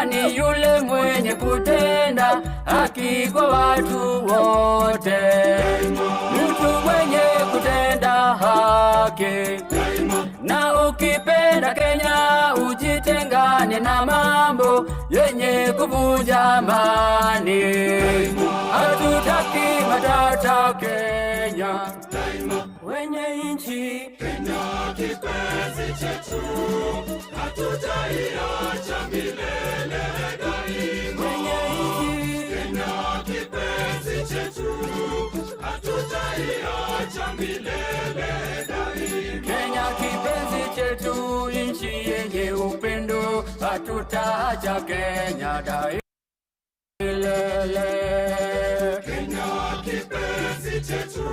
ni yule mwenye kutenda haki kwa watu wote. Mtu mwenye kutenda haki. Na ukipenda Kenya ujitengane na mambo yenye kuvunja amani. Hatutaki matata Kenya. Wenye nchi Kenya kipenzi chetu, hatutaiacha milele daima. Wenye nchi Kenya kipenzi chetu, hatutaiacha milele daima. Kenya kipenzi chetu, nchi yenye upendo, hatutaacha Kenya daima. Kenya kipenzi chetu,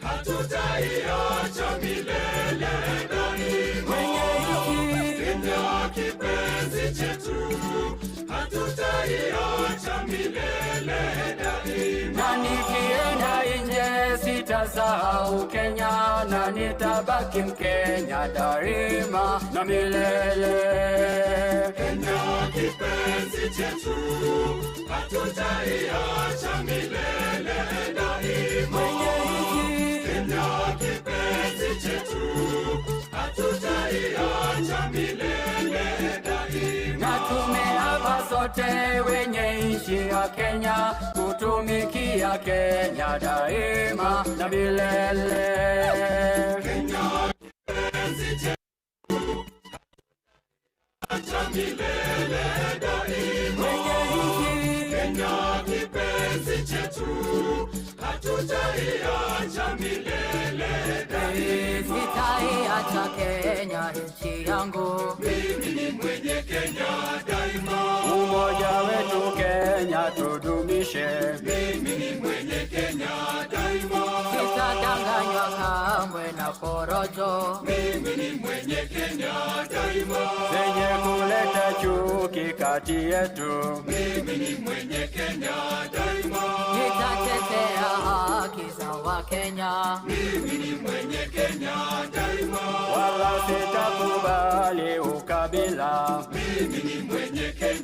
hatutaiacha milele daima. Kenya kipenzi chetu, hatutaiacha milele daima. Na nikienda nje sitasahau Kenya, na nitabaki Mkenya daima na milele. Kenya kipenzi chetu, hatutaiacha milele daima. Kenya kipenzi chetu, hatutaiacha milele daima. Na tumeapa sote wenye nchi ya Kenya kutumikia Kenya daima na milele. Kenya kipenzi chetu, hatutaiacha milele daima. Kenya kipenzi chetu, hatutaiacha milele daima. Sitaiacha Kenya nchi yangu. Mimi ni mwenye Kenya daima. Umoja wetu Kenya tudumishe. Mimi ni mwenye Kenya daima. Sitadanganywa kamwe na porojo Mimi ni mwenye Kenya daima. zenye kuleta chuki kati yetu. Mimi ni mwenye Kenya daima. Nitatetea haki za Wakenya. Mimi ni mwenye Kenya daima. Wala sitakubali ukabila. Mimi ni mwenye Kenya.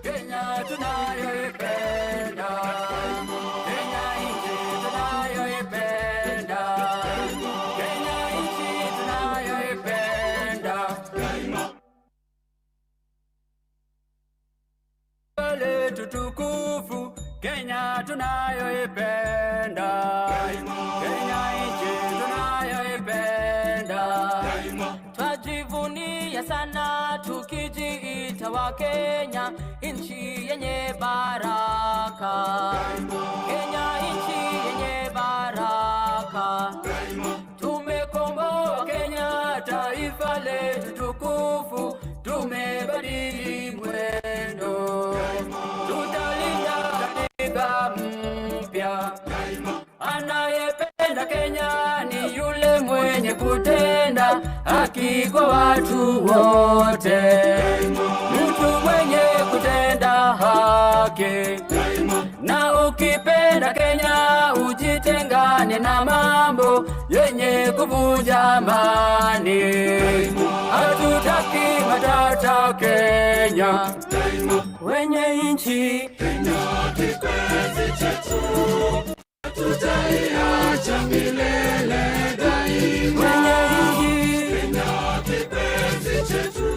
Kenya tunayoipenda. Kenya nchi tunayoipenda. Kenya nchi tunayoipenda. Letu tukufu Kenya tunayoipenda. Kenya nchi tunayoipenda. Twajivunia sana tukijiita wa Kenya, nchi yenye baraka. Kenya nchi yenye baraka. Tumekomboa Kenya, taifa letu tukufu, tumebadili mwendo. Tutalinda katiba mpya. Anayependa Kenya ni yule mwenye kutenda haki kwa watu wote. Mtu mwenye kutenda haki. Na ukipenda Kenya ujitengane na mambo yenye kuvunja amani. Hatutaki matata Kenya. Wenye nchi Kenya kipenzi chetu, hatutaiacha milele daima. Kenya kipenzi chetu,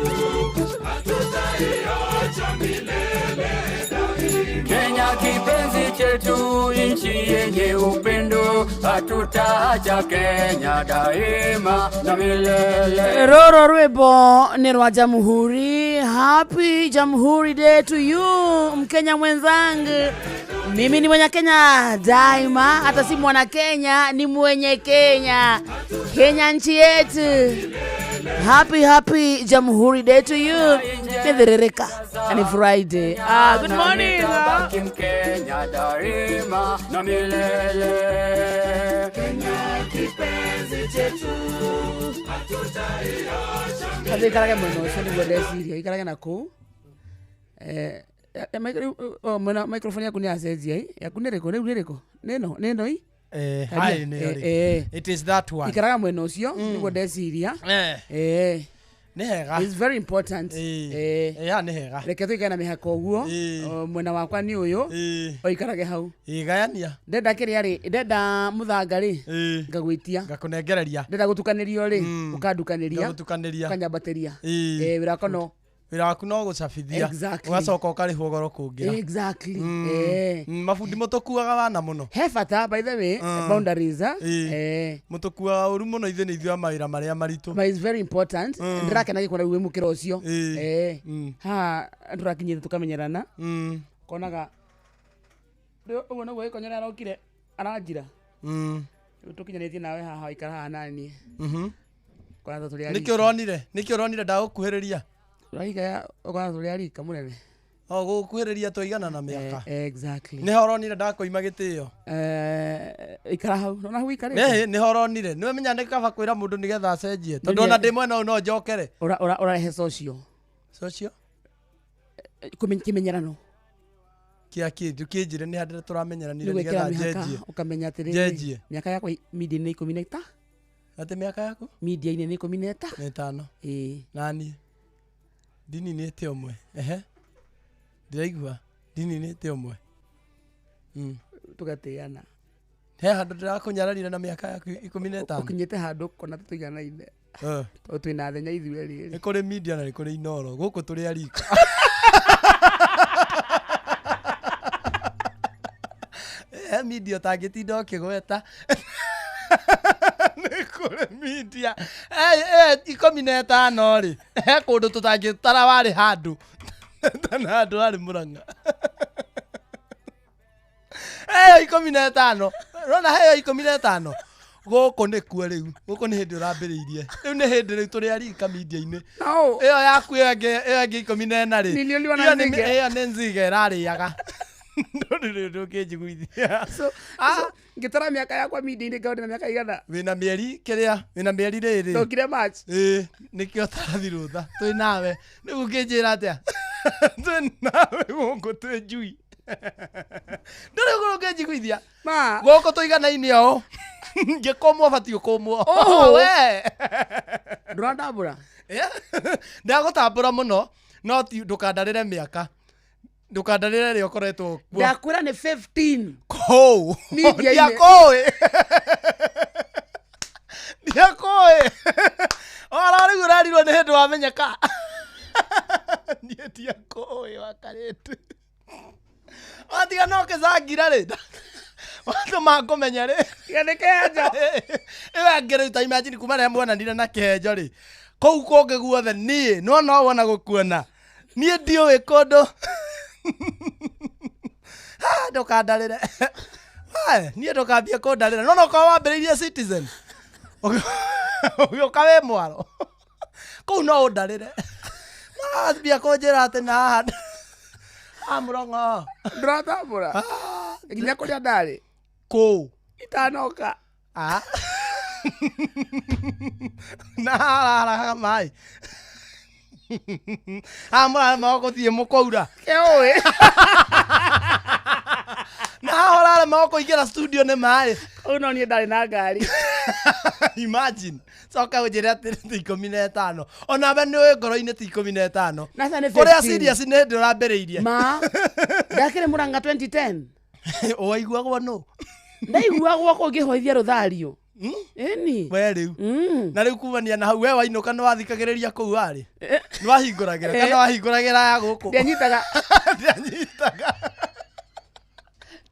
hatutaiacha milele daima. Kenya kipenzi chetu, nchi yenye upendo, hatutaacha Kenya daima na milele. Roro rwimbo ni rwa Jamhuri Happy Jamhuri Day to you, Mkenya mwenzangu. Mimi ni mwenye Kenya daima, hata si mwana Kenya, ni mwenye Kenya. Kenya nchi yetu. Happy Jamhuri Day to you. Nederereka. And it's Friday. Good morning. Kenya daima na milele. Kenya kipenzi chetu. Hadi karaga mweno, sio ngode siria. Ikaraga nako. Microphone yako ni aseji ya kunereko. Neno hii? Hi Neri. It is that one. Ikaraga mweno sio ngode siria. Nehega. It's very important. Ya nehega. Reke tuikana mihako guo. Mwena wakwa ni uyu. Oikarage hau. Igayania. Ndenda kiri ari, ndenda muthanga ri. Ngagwitia. Ngakunengereria. Ndenda gutukanirio ri, ukandukaniria. Ngagutukaniria. Kanyabateria. Wira kono. Wira waku no gucabithia. Ugacoka ukarihwo goro kungira. Exactly. Mafundi mutukuaga wana muno. He bata by the way, boundaries. Mutukua uru muno ithe ni ithua mawira maria maritu. But it's very important. Ndirakena gikora uwe mukira ucio. Ha ndurakinyire tukamenyerana. Konaga uwe no gwe konyera arokire aranjira. Tukinyanĩtie nawe haha ikara haha nani. Kwana tuli ari. Niki uronire ndagukuhiriria. Raika okwana tuli ari kamurene. Gukuhiriria toigana na miaka. Exactly. Ni horonire ndakoima gitio. Ikara hau na hu ikare. Ni horonire. Niwe menya ni kaba kwira mundu nigetha acenjie. Tondu ona ndi mwena no njokere. Ora he social. Social? Kimenyerano. Kia kindu kinjire ni handire turamenyeranire nigetha njenjie. Ukamenya atiri. Miaka yako media ni 16. Ate miaka yako? Media ine ni 15. 5. Nani? Dini ni ete omwe. Ndiraigua. Dini ni ete omwe. Tugateana. He handu ndirakunyararira na miaka yaku 15. Ukinyete handu kona tutiganaine. Twina thenya ithuĩ rĩrĩ. Nĩ kũrĩ media na nĩ kũrĩ inoro. Gũkũ tũrĩ ariko. Media tangĩtinda ũkĩgweta. Nĩ kũrĩ media. 15 rĩ. He kũndũ tũtangĩtara warĩ handũ. Tana handũ warĩ Mũrang'a. 15. Rona he 15. Gũkũ nĩ kuo rĩu. Gũkũ nĩ hĩndĩ ũrambĩrĩirie. Rĩu nĩ hĩndĩ rĩu tũrĩ arika media-inĩ. Ĩyo yaku ĩyo ĩngĩ 14 rĩ. Ĩyo nĩ nzige ĩrarĩaga. Ndũrĩ ũkĩnjiguithia. Ngĩtara miaka yakwa media-inĩ ngaũndĩ na miaka igana. Wĩna mĩeri kĩrĩa? Wĩna mĩeri rĩrĩ? Ndokire March. Nĩkĩo tathi rũtha. Twĩ nawe. Rĩu ũkĩnjĩra atĩa? Twĩ nawe gũkũ twĩ njui. Ndũrĩ ũkĩnjiguithia? Gũkũ tũiganaine ũũ. Ngĩkũmwo batiĩ ũkũmwo. We! Ndũrandambũra? Ndagũtambũra mũno, no ndũkandarĩre mĩaka. Ndũkandarĩre rĩo ũkoretwo kuo. Ndakwĩra nĩ 15. Kũu. Ndiakũĩ. Ndiakũĩ. Ora rĩu ũrarirwo nĩ hĩndĩ wamenyeka. Niĩ ndiakũĩ wakarĩte. Watiga no kĩcangira rĩ. Watũma ngũmenya rĩ. Nĩ kĩhenjo. Ĩyo ngĩrĩ ta imagine kuma rĩrĩa muonanire na kĩhenjo rĩ. Kũu kũngĩ guothe niĩ no wona gũkuona. Niĩ ndiũĩ kũndũ. Ndũkandarĩre. Niĩ ndũkambia kũndarĩra. No ũkorwo wambĩrĩirie Citizen. Ũgĩũka wĩ mwaro. Kũu no ũndarĩre. Mbia kũnjĩra atĩ na haha. Mũrang'a. Ndũratambũra. Nginya kũrĩa ndarĩ. Kũu. Itanoka. Na haraga maĩ. Mũrarĩ mawako thiĩ mũkwaura. Kĩũĩ. Na haraga mawako ingĩra studio nĩ maĩ. Kũu no niĩ ndarĩ na ngari. Imagine. Coka ũnjĩre atĩ ti 15. Onawe nĩ ũĩ ngoro-inĩ ti 15. Kũrĩa serious nĩ hĩndĩ ũrambĩrĩirie. Ma. Ndakĩrĩ Mũrang'a 2010. Waiguagwo nũ? Ndaiguagwo kũngĩhoithia rũthario. Eni. We rĩu. Na rĩu kumania na hau we wainũka nĩ wathikagĩrĩria kũu warĩ. Nĩ wahingũragĩra kana wahingũragĩra ya gũkũ. Ndianyitaga. Ndianyitaga.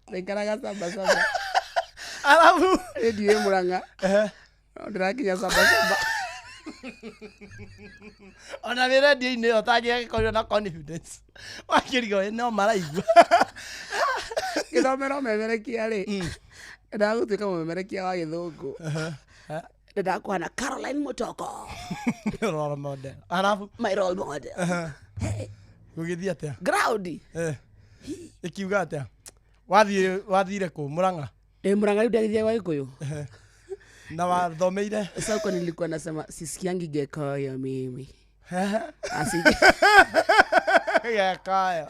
Ndaikaraga samba. Alafu redio Mũrang'a. Ndĩrakinya samba. Ona wĩ radio-inĩ ũtangĩkorwo na confidence. Wakĩrigo no maraigua. Gĩthomero memerekia rĩ. Ndagũtuĩka mũmemerekia wa Gĩthũngũ. Ndakwana Caroline Mutoko. Role model. Arabu my role model. Gũgĩthiĩ atĩa? Ground. Ikiuga atĩa? Wathire kũ Murang'a? Murang'a rĩu ndagĩthiĩ wa Gĩkũyũ. Na wathomeire? Sasa huko nilikuwa nasema sisikiangi Gĩkũyũ mimi. Gĩkũyũ.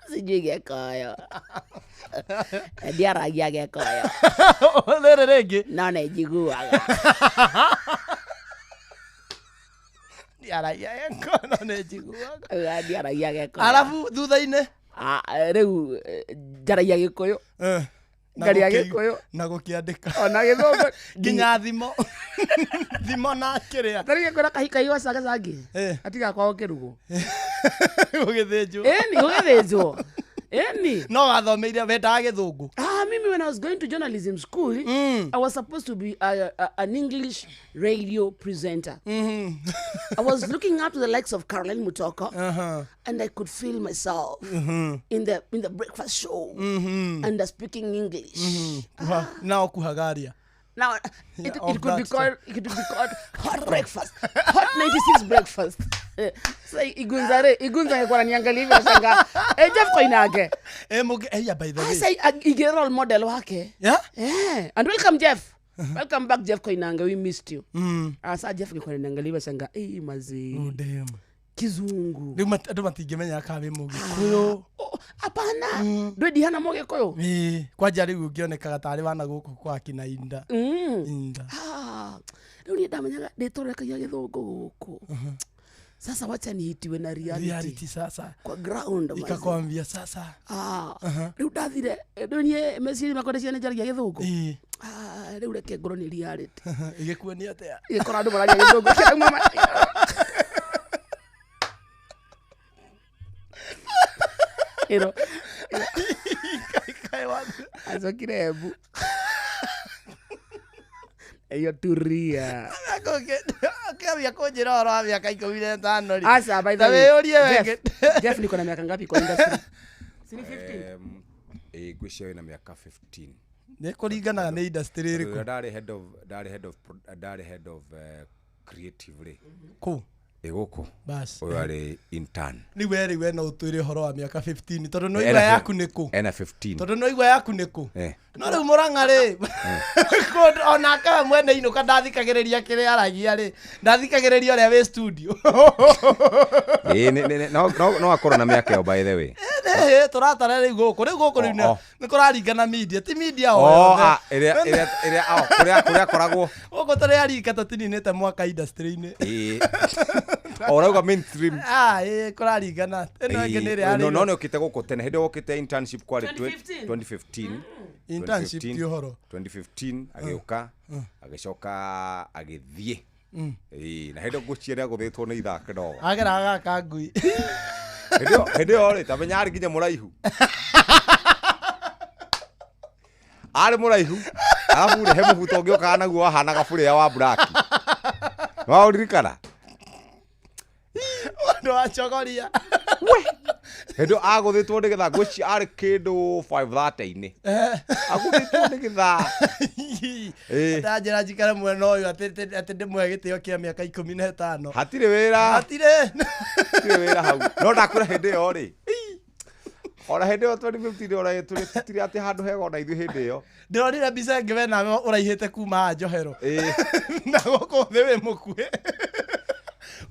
Sijui Gĩkũyũ. Ndiaragia Gĩkũyũ. Rĩrĩ rĩngĩ? No nĩnjiguaga. Ndiaragia Gĩkũyũ no nĩnjiguaga. Ndiaragia Gĩkũyũ. Arabu thutha-inĩ? Rĩu njaragia Gĩkũyũ. Ngaria Gĩkũyũ na gũkĩandĩka. Ona Gĩthũngũ nginya thimo. Thimo na kĩrĩa. Tarĩngĩ kwĩna kahikaĩ wacangacangi. Atiga kwao Kĩrugũ. Gũgĩthĩnjwo. Ĩni gũgĩthĩnjwo. Ĩni. No wathomeire wendaga Gĩthũngũ? Mimi when I was going to journalism school, I was supposed to be an English radio presenter. I was looking up to the likes of Caroline Mutoko, and I could feel myself in the breakfast show and speaking English. Now kuhagaria. Now it could be called hot breakfast, hot 96 breakfast. So igunza kwa niangalia hivi shanga. Jeff Koinange. By the way. I say a role model wake. Yeah? Yeah. And welcome Jeff. Welcome back Jeff Koinange. We missed you. Asa Jeff Koinange hivi shanga. Mazi. Oh damn. Kizungu. Ndio matingimenya kabe Mũgĩkũyũ. Hapana. Ndwedi hana Mũgĩkũyũ. Kwanja rĩu ũngĩonekaga tarĩ wana gũkũ kwa Kinainda. Inda. Rĩu nĩ ndamenyaga ndĩtũrekagia Gĩthũngũ gũkũ. Sasa wacha nihitiwe na reality sasa. Kwa ground mazi. Ikakwambia sasa. Rĩu ndathire ndonye meciri makonde ciana njaragia Gĩthũngũ. Rĩu reke ngorwo nĩ reality. Igĩkuonia atĩa? Igĩkora andũ maragia Gĩthũngũ kĩra mama. Ero. Kai wapi? Azokire Embu. Eyo turia. Akabia kũnjĩra ũhoro wa mĩaka 15 rĩ. Asa by the way. Jeff niko na miaka ngapi kwa industry? Sini 15. Ngwĩciria na miaka 15. Nĩ kũringanaga nĩ industry ĩrĩkũ. Ndari head of creatively. Kũ? Gũkũ. Bas. Ũyũ arĩ intern. Rĩu we no ũtwĩre ũhoro wa mĩaka 15 tondũ no igwa yaku nĩ kũ? Ena 15. Tondũ no igwa yaku nĩ kũ? No rĩu Murang'a rĩ. Ona kawe mwene inũka ndathikagĩrĩria kĩrĩa aragia rĩ. Ndathikagĩrĩria ũrĩa wĩ studio. No akorwo na mĩaka ĩyo by the way. Tũratara rĩu gũkũ rĩu nĩ kũraringana media ti media o. Kũrĩa akoragwo. Gũkũ tũrĩ arika tũtininĩte mwaka industry-inĩ. Orauga mainstream. Kũraringana. Ĩno ĩngĩ nĩ ĩrĩa arĩ. No ũkĩte gũkũ tene hĩndĩ ũkĩte internship kwarĩ 2015. Internship ti ũhoro. 2015 agĩũka agĩcoka agĩthiĩ. Na hĩndĩ ngũciĩra gũthĩtwo nĩ ithaka ndogo. Ageraga kangui. Hĩndĩ ĩyo rĩ tamenya arĩ nginya mũraihu. Arĩ mũraihu. Arabu he mũbuto ũngĩokaga naguo wahanaga burĩa wa black. Waũririkana? Ndo achogoria. Hĩndĩ agũthĩtwo nĩgetha ngwĩci arĩ kĩndũ 5:30-inĩ. Agũthĩtwo nĩgetha. Ndanjĩra njikare mwena ũyũ atĩ ndĩmũhe gĩtĩo kĩa mĩaka 15. Hatirĩ wĩra. Hatirĩ wĩra hau. No ndakwĩra hĩndĩ ĩyo rĩ. Ona hĩndĩ ĩyo 2015 ona tũtirĩ atĩ handũ hega ona ithuĩ hĩndĩ ĩyo. Ndĩronire mbica ĩngĩ we nawe ũraihĩte kuma Njohero. Na gũkũ thĩ wĩ mũkuhĩ.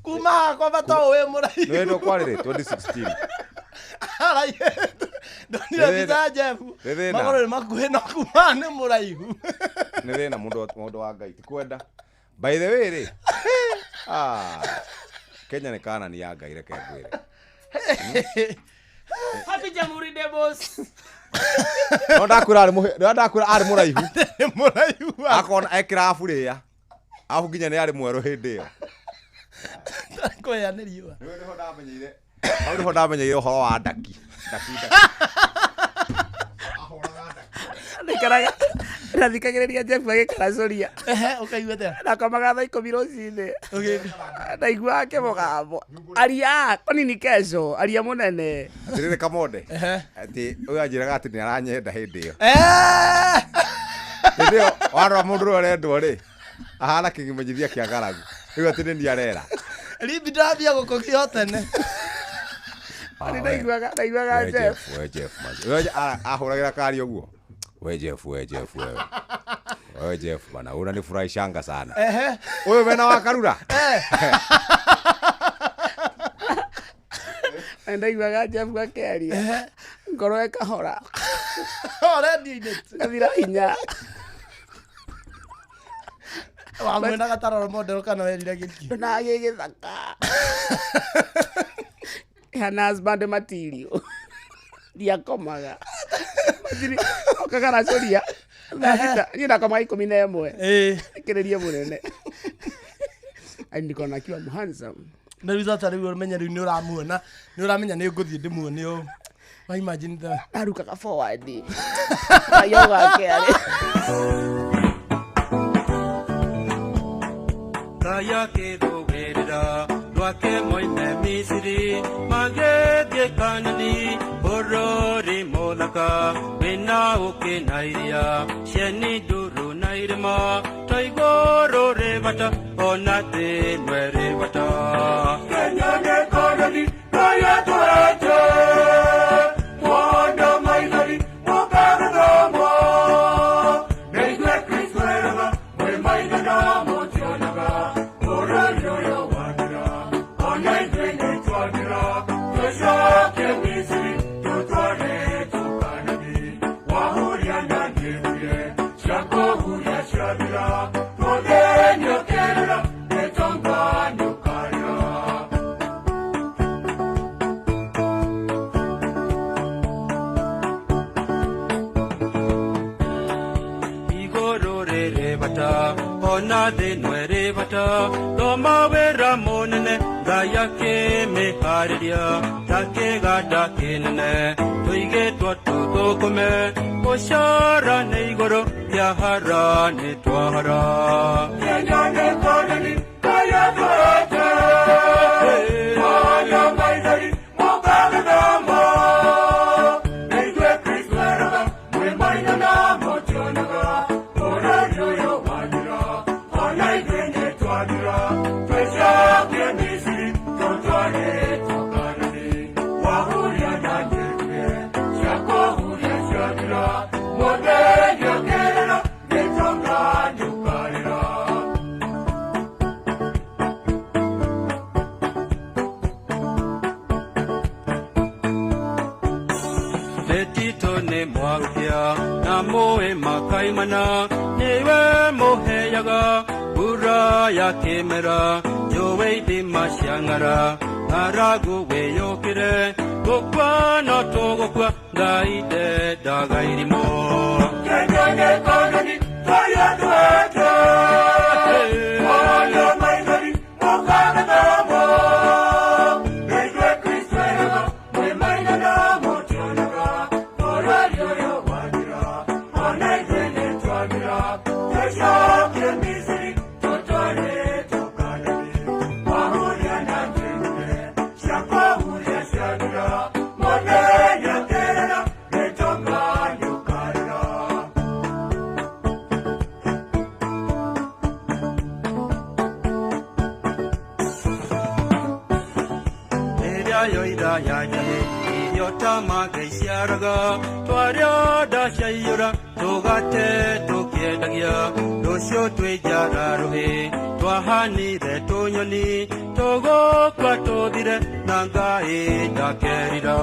Kuma kwa bata wĩ mũraihu. Nĩ ndo kwarĩ 2016. Ndonire mbica Jeff. Magũrũ nĩ makuhĩ no kuma nĩ mũraihu. Nĩ thĩna mũndũ wa Ngai ti kwenda. By the way rĩ. Kenya nĩ kanani ya Ngai reke ngwĩre. Happy Jamhuri Day boss. No ndakwĩra arĩ mũraihu. Mũraihu. Akona ekĩra burĩa. Afu nginya nĩ arĩ mwerũ hĩndĩ ĩyo. Kũyanĩrio. Nĩho ndamenyeire ũhoro wa ndaki. Na thikagĩrĩria Jeff agĩkaracoria. Ũkaigua ta. Na komaga thaa 10 rũcinĩ. Ndaiguaga kĩmũgambo. Aria, konini kesho, aria mũnene. Ndĩrĩ Kamonde. Atĩ ũyũ anjĩraga atĩ nĩ aranyenda hĩndĩ ĩyo. Hĩndĩ ĩyo warora mũndũ ũrĩa ũrendwo rĩ. Ahana kĩmenyithia kĩa ngaragu. Rĩu atĩ nĩ arera. Ribi ndambia gũkũgio tene. Ndaiguaga Jeff. We Jeff. Ahũragĩra kari ũguo. We Jeff. We Jeff bana, unanifurahishanga sana. Wewe wena wa Karura? Ndaiguaga Jeff gakĩaria. Ngoro ĩkahora. Already ngathira hinya. Wamwenda gatarora model kana werire gĩkĩ. Na gĩgĩthaka. Hana husband material. Ndiakomaga. Matiri okagaracoria. Ni nakoma 11. Kĩrĩria mũnene. Ndikona akiwa handsome. Na riza tari ũmenya rĩu nĩ ũramuona. Nĩ ũramenya nĩ ngũthiĩ ndĩmuone ũũ. I imagine that. Arukaga forward. Ayoga kĩarĩ. Kaya kĩrũgĩrĩra rwake moime Misiri magĩthiĩ Kanani bũrũri mũthaka wĩna ũkĩ na iria cieni nduru na irĩma ta igũrũ rĩ bata ona thĩ nwe rĩ bata. Kenya nĩ Kanani kaya twete mwana maithori mũkagathomo na ithuĩ Kristo eraga mwĩ maithana mũtionaga bũrũri ũyũ wandĩra ona ithuĩ nĩ twandĩra tũcoke Misiri tũtware Kanani wahuria na ndĩrure cia kũhuria ciathira mũthenya ũkerĩra nĩtonga nĩũkarĩra. Igũrũ rĩrĩ bata ona thĩ nwe rĩ bata thoma wĩra mũnene Ngai akĩmĩharĩria ta kĩganda kĩnene tũigĩtwo tũthũkũme gũcara nĩ igũrũ kĩahara nĩ twahara. Kenya nĩ Kanani kaya twete mwana maithori mũkagathomo na ithuĩ Kristo eraga mwĩ maithana mũtionaga bũrũri ũyũ wandĩra ona ithuĩ nĩ twandĩra twĩcokie Misiri tũtware Kanani wahuria na ndĩrure cia kũhuria ciathira mũthenya ũkerĩra nĩtonga nĩũkarĩra. Letito nĩ mwagũkĩa na mũĩ makaimana nĩwe mũheaga mbura ya kĩmera njũĩ ithima cia ng'ara ng'aragu wĩyũkĩre gũkua no tũgũkua Ngai ndendaga irimũ. Kenya nĩ Kanani kaya twete mwana maithori mũkagathomo na ithuĩ Kristo eraga mwĩ maithana mũtionaga bũrũri ũyũ wandĩra ona ithuĩ nĩ twandĩra twĩcokie Misiri tũtware Kanani wahuria na ndĩrure cia kũhuria ciathira mũthenya ũkerĩra nĩtonga nĩũkarĩra. Rĩrĩa yoira yanjage irio ta Ngai ciaraga twarĩa nda ciaiyũra tũgate tũkĩendagia rũciũ twĩnjara rũhĩ twahanire tũnyoni tũgũkua tũthire na Ngai ndakerira.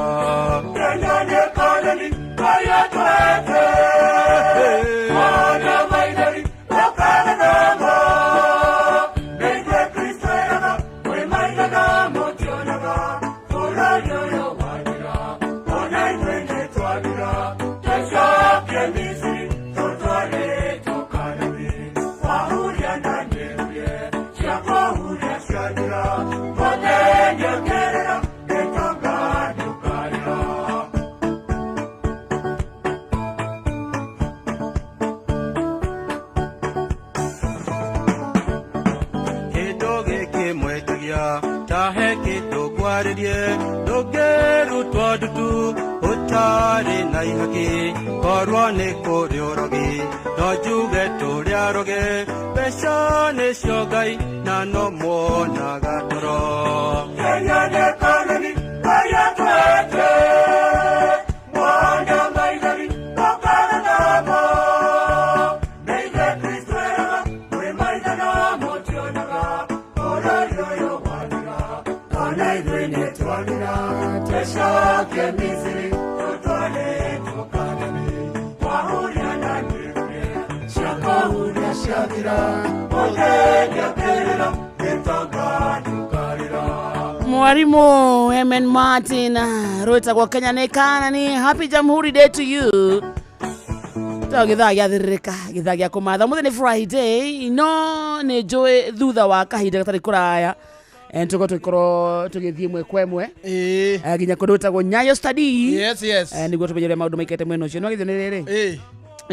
Kenya nĩ Kanani kaya twete mwana maithori mũkagathomo na ithuĩ Kristo eraga mwĩ maithana mũtionaga bũrũri ũyũ wandĩra ona ithuĩ nĩ twandĩra twĩcokie Misiri tũtware Kanani wahuria na ndĩrure cia kũhuria ciathira mũthenya ũkerĩra nĩtonga nĩũkarĩra. Madudu utari na ihaki korwo ni kuriorogi no njuge turiaroge mbeca nicio Ngai na no muonaga toro Kenya nĩ economy aya twete mwana maithari tokana namo neithe Kristo eraga mwĩ maithana mũtionaga ũrori ũyũ wanĩra kana ithuĩ nĩ twanĩra tũcoke Misiri tũtware tũkanani twahuria na nĩrũge ciakohuria ciathira mũthenya kĩrĩra gĩtonga ndukarĩra Mwarimu Emen Martin Rota kwa Kenya Nekanani. Happy Jamhuri Day to you. Tao githagia thirika githagia kumatha muthenya ni Friday no ni joy thutha wa kahinda gatari kuraya tuko tukoro tugithie mwe kwemwe ginya kunduta go Nyayo study yes niguo tumenyere maundu maikete mweno cio no githio ni riri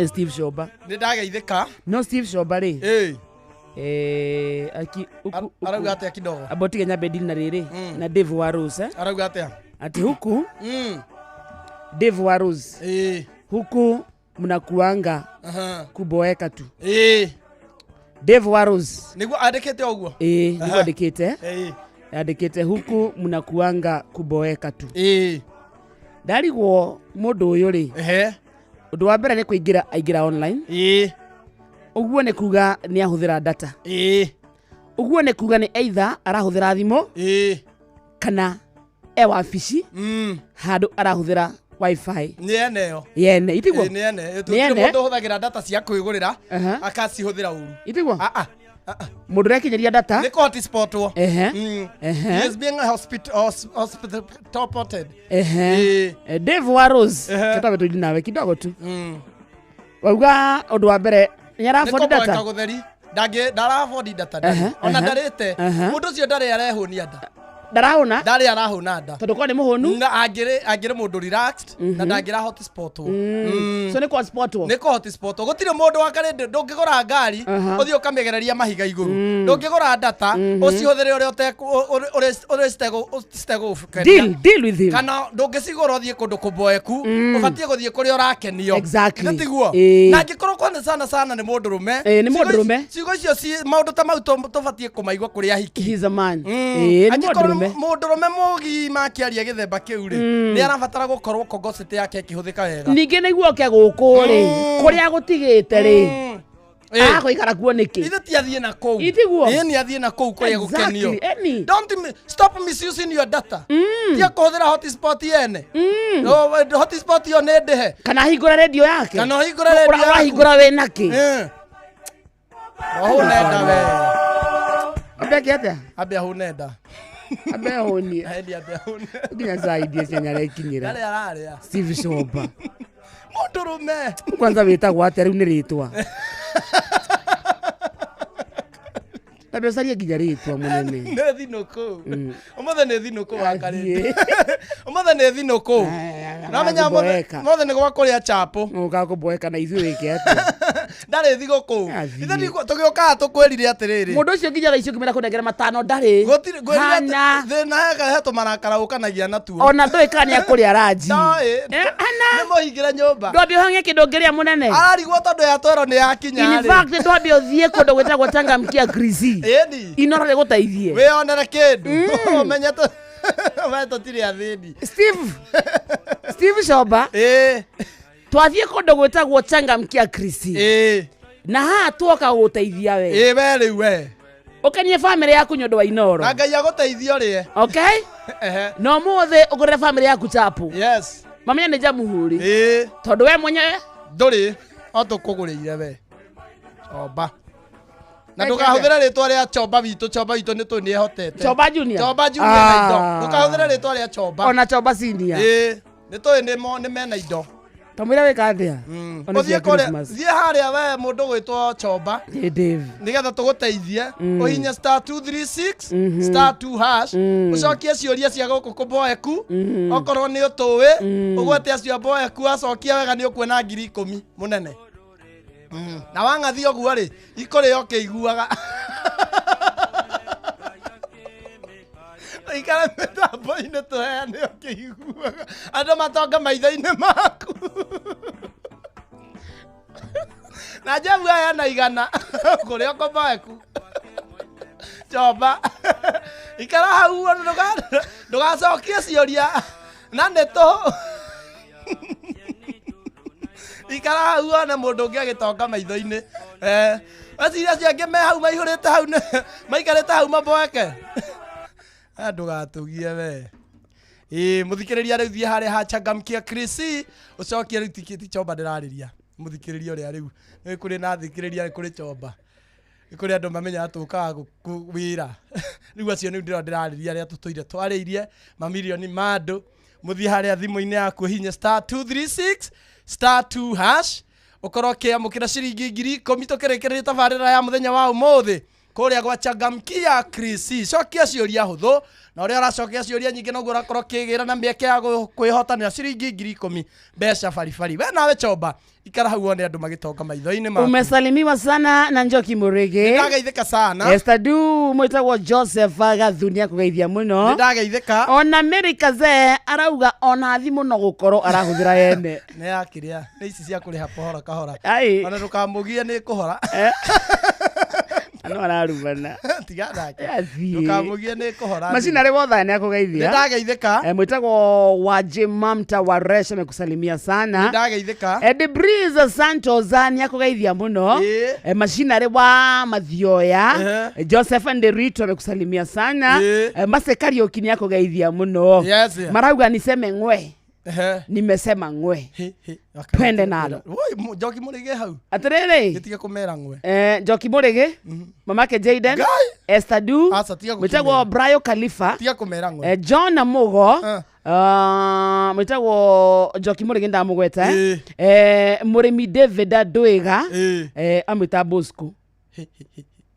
Steve Shoba ni ndageithika no Steve Shoba ri aki arauga atia kidogo aboti Kenya bedini na riri na Dave Warus arauga atia ati huku Dave Warus huku mnakuanga kuboeka tu Dave Warus niguo andikite oguo niguo andikite huku mnakuanga kuboeka tu ndarigwo mundu uyu ri undu wa mbere ni aingira online uguo ni kuga ni ahuthira data uguo ni kuga ni either arahuthira thimo kana wabici handu arahuthira wifi yene itigwo yene mundu huthagira data cia kwigurira akacihuthira uru itigwo mundu rekinyeria data ni hotspotwo he is being hospital Dave Warus kitabe tu nawe kidogo tu wauga undu wa mbere ni arafodi data ndarafodi data ona ndarite mundu ucio ndari arehunia ndari arahuna nda tondu kwa ni muhonu na angire mundu relaxed na ndangira hotspotwo so ni kwa hotspotwo gutire mundu wakare ndungigura ngari uthio kamigereria mahiga iguru ndungigura data ucihuthere uri stego deal with him kana ndungicigura uthie kundu kuboeku ubatie guthie kuri urakenio tiguo na ngikorwo kwa sana ni mundu rume ciugo icio maundu ta mau tubatie kumaigwa kuri ahiki he's a man ni mundu rume mugi makiaria githemba kiu ri ni arabatara gukorwo kongosete yake kihuthika wega ningi niguo ke guku ri kuria gutigite ri ikara kuo niki ithe ti athie na kou itiguo ni athie na kou kuria gukenio don't stop misusing your data ti akuhuthira hotspot yene no hotspot yo ne ndehe kana hingura radio yake kana hingura radio yake hingura we naki nenda we abeke ata hunenda abe honi honi nginya zaidi cenye kinyira araria Steve Shoba mundu rume kwanza witagwo atia riu ni ritwa Nabesaria nginya ritwa munene ne thinoku umothe ne thinoku wakare umothe ne thinoku namenya mothe ne gwa kuria chapo ugakuboeka na ithuĩ wike atia ndari thigũkũ ithe ndiko tugioka tukwirire atiriri mundu ucio nginya icio kimera kunengera matano ndari hana thina heto marakara ukanagia na tuo ona ndoikani akuria raji ana ni muhingira nyumba ndwambi hange kindu ngeria munene ararigwo tondu ya twero ni yakinya in fact ndwambi uthie kundu gwetagwo Changamkia Krisi inora gutaithie we onere kindu umenye to weto tiri athini Steve Shoba twathie kundu gwetagwo Changamkia Krisi na ha tuoka guteithia we we riwe ukenie family yaku nyondo wa inoro Ngai aguteithio rie okay no muthe ugurira family yaku chapu yes mamenya ni Jamhuri tondu we mwenyewe nduri otukugurire we Choba na ndukahuthira ritwa ria Choba witu ni tu ni ehotete Choba Junior na indo ndukahuthira ritwa ria Choba ona Choba Senior ni tu ni mena indo tamwira we kathia othie kore thie haria we mundu gwitwo Choba Dave nigetha tuguteithie uhinya *236 *2# ucokie ciuria cia guku kuboeku okorwo ni utuwi ugwete acio boeku acokia wega ni ukuona 10,000 munene na wangathi oguo ri ikuri yoke iguaga ikara mitambo-inĩ tũheane ũkĩiguaga andũ matonga maitho-inĩ maku na Njebu aya na igana kũrĩa ũkomoeku Jomba ikara hau ndũgacokie ciũria na nĩtũ ikara hau ona mũndũ ũngĩ agĩtonga maitho-inĩ aciria ciangĩ me hau maihũrĩte hau maikarĩte hau maboeke ndũgatũgie we mũthikĩrĩria rĩu thiĩ harĩa hachangamkia Chris ũcokie rĩu tikiti Jomba ndĩrarĩria mũthikĩrĩria ũrĩa rĩu nĩ kũrĩ na thikĩrĩria kũrĩ Jomba nĩ kũrĩ andũ mamenya tũkaga wĩra rĩu acio nĩ ndĩrarĩria arĩa tũtũire twarĩirie mamirioni ma andũ mũthiĩ harĩa thimũ-inĩ yaku hinya *236 *2# ukorwo kiamukira ciringi 10,000 tukirikirira tabarira ya muthenya wa umuthi kuria gwa changamkia Chris cokia ciuria huthu na uria aracokia ciuria nyingi noguo urakorwo kigira na mieke ya kwihotanira ciringi 10,000 mbeca baribari we nawe Jomba ikara hau one andu magitonga maitho-ini maku. Umesalimiwa sana na Njoki Murege. Ndageithika sana. Estadu mwitagwo Joseph Gathunia kugeithia muno. Ndageithika. Ona America ze arauga ona thimu no gukorwo arahuthira yene. Ne yakiria ni ici cia kuriha pohora kahora. Ona ndukamugia ni kuhora. Ano ararumana. Tiga thake. Ndukamugia ni kuhora. Macina wotha ni akugeithia. Ndageithika. Mwitagwo wa Jimamta wa Resha mekusalimia sana. Ndageithika. Breeze Santos ni akugeithia muno. Macina wa Mathioya. Joseph Nderito mekusalimia sana. Masekari okini akugeithia muno. Marauga niseme ngwe. Nimesema ngwe. Twende nalo. Woi Njoki Murege hau. Atiriri. Gitige kumera ngwe. Njoki Murege. Mamake Jaden. Estadu. Mwitagwo Brayo Khalifa. Tiga kumera ngwe. John Amugo. Mwitagwo Njoki Murege ndamugweta. Murimi David Adoiga. Amwita Bosco.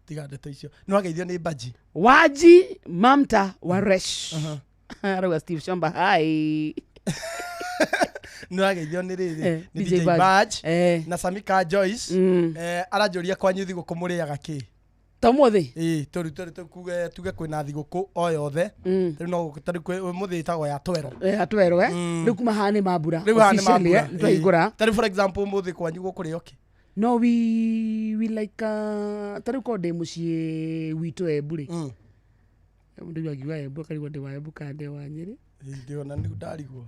Tiga ndeto icio. No ageithio ni Baji. Waji Mamta wa Resh. Arauga Steve Shamba hai. No ageithio ni riri ni DJ Baj na Samika Joyce arajuria kwa nyuthi gukumuriaga ki tamuthi tuge kwina thiguku o yothe riu no muthi tago ya twero riu kuma hani mabura riu hani mabura twaigura tari for example muthi kwa nyugo kuri oki no we like tari ko de mucie witu eburi ndio yagiwa ebu kari wande wa ebu kande wa Nyeri ndio na ndio ndarigwo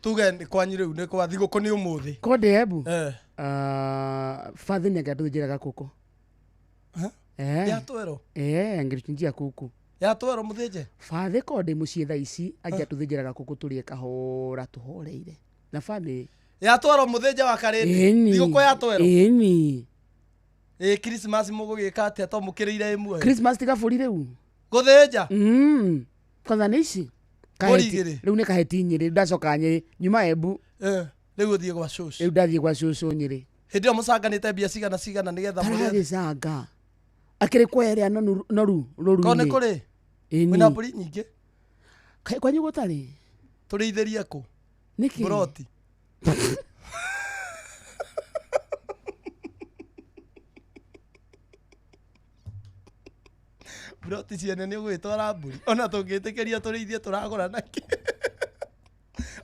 tuge kwa Nyeri ne kwa thiguku ni umuthi ko de ebu fathe nyagatujiraga kuko ya twero ngirichinjia kuku ya twero muthije fathe ko de mucie tha ici angiatujiraga kuku turie kahora tuhoreire na fathe ya twero muthije wa karindi thiguku ya twero Christmas mugugika atia to mukirire imwe Christmas tigaburi riu guthija kwanza nici riu ni kaheti Nyeri ndacoka Nyeri nyuma Embu riu uthie gwa shosh riu ndathie gwa shosh Nyeri hindi o mucanganite mbia cigana nigetha muri canga akiri kweria noru kone kuri mwina mburi nyingi kwanyu gutari turiitherie ku niki broti broti ciene ni ugwitwara mburi ona tungitikiria turiithie turagura naki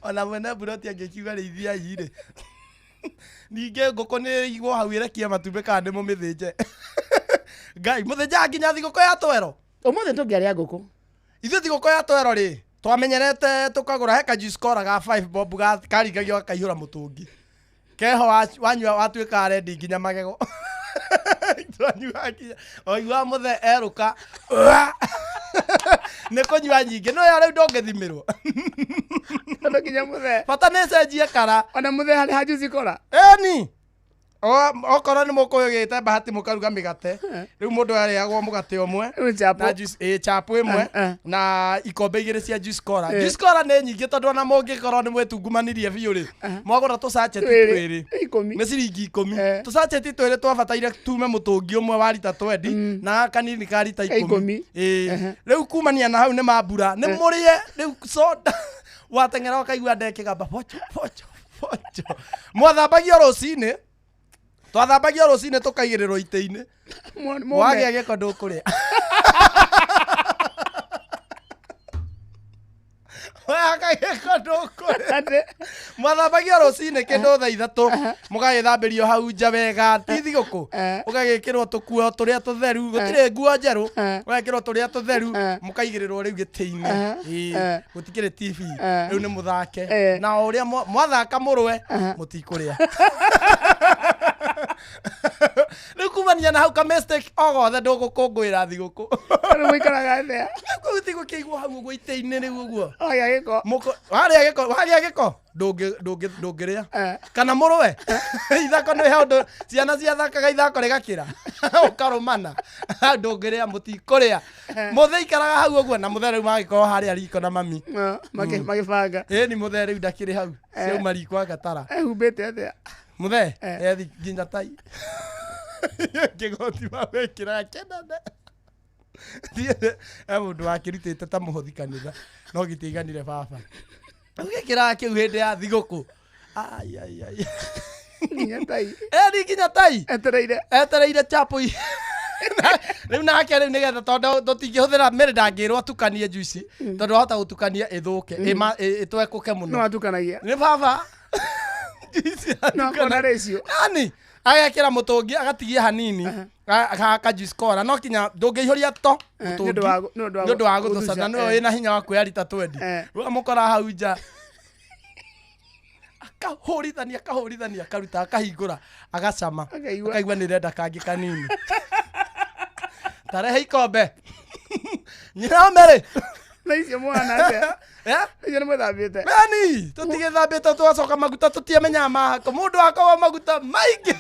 ona mwene broti angikiuga riithia ire ninge ngoko ni igwo hau irekia matumbe kana ndimo mithije ngai muthija nginya thiguko ya twero umuthe tungiaria ngoko ithu thiguko ya twero ri twamenyerete tukagura heka juice cola ga 5 bob ga karigagio akaihura mutungi keho wanyua watuika ready nginya magego twanyua nginya oigwa muthe eruka ne konyua nyingi no ya riu ndongithimirwo ndo nginya muthe bata ne cenjie kara ona muthe hari ha juice cola ni okorwo ni mukuyugite bahati mukaruga migate riu mundu ariagwo mugate omwe na juice chapo imwe na ikombe igiri cia juice cola ni nyingi tondu ona mungikorwo ni mwetungumanirie biu ri mwagura tu sachet twiri ni ciringi 10 tu sachet twiri twabataire tume mutungi umwe wa lita 20 na kanini ka lita 10 riu kumania na hau ni mambura ni murie riu soda watengera ukaigua ndekigamba pocho mwathambagia rucini twathambagia rucini tukaigirirwo ite-ini wage giko ndukuria Akageka ndũkũrĩ. Mwathambagia rũcinĩ kĩndũ thaa 3 mũgagĩthambĩrio hau nja wega ti thigũkũ. Ũgagĩkĩrwo tũkuo tũrĩa tũtheru gũtirĩ nguo njerũ. Ũgagĩkĩrwo tũrĩa tũtheru mũkaigĩrĩrwo rĩu gĩtĩ-inĩ. Gũtikĩrĩ TV. Rĩu nĩ mũthake. Na ũrĩa mwathaka mũrwe mũtikũrĩa. Rĩu kumania na hau ka mistake o gothe ndũgũkũngũĩra thigũkũ. Rĩu mũikaraga thĩa. Gũti gũkĩigwo hau ũguo itĩ-inĩ rĩu ũguo. Harĩa gĩko. Harĩa gĩko ndũngĩrĩa. Kana mũrwe. Ithako nĩ handũ ciana ciathakaga ithako rĩgakĩra. Ũkarũmana. Ndũngĩrĩa mũtikũrĩa. Mũthee ikaraga hau ũguo na mũthee rĩu magĩkorwo harĩa riko na mami. Magĩbanga. Ĩni mũthee rĩu ndakĩrĩ hau. Ciauma riko agatara. Humbĩte atĩa. Mũthee ethi nginya tai. Kĩgoti wawĩkĩra kenane. Mũndũ wakĩrutĩte ta mũhothi kanitha no gĩtiganire baba. Ũgĩkĩra kĩu hĩndĩ ya thigũkũ. Ai. Nginya tai. Eni nginya tai. Etereire chapo. Rĩu nake rĩu nĩgetha tondũ tũtingĩhũthĩra mĩrĩ ndangĩrwo atukanie juice tondũ hota gũtukania ĩthũke ĩtwekũke mũno. No atukanagia. Nĩ baba. No kona ratio. Nani? Agekĩra mũtũngi agatigia hanini. Aka juice kora no kinya ndũngĩihũria to. Nĩũndũ wa gũthũcana no wĩna hinya wa kuoya rita 20. Mũkora hau nja. Akahũrithania karuta akahingũra agacama. Akaigua nĩrenda kangĩ kanini. Tarehe ikombe. Nyina Mary. Na icio mwana atĩa. Icio nĩ mũthambĩte. Beni, tũtigĩthambĩte twacoka maguta tũtiamenyaga mahako. Mũndũ akawa maguta maingĩ.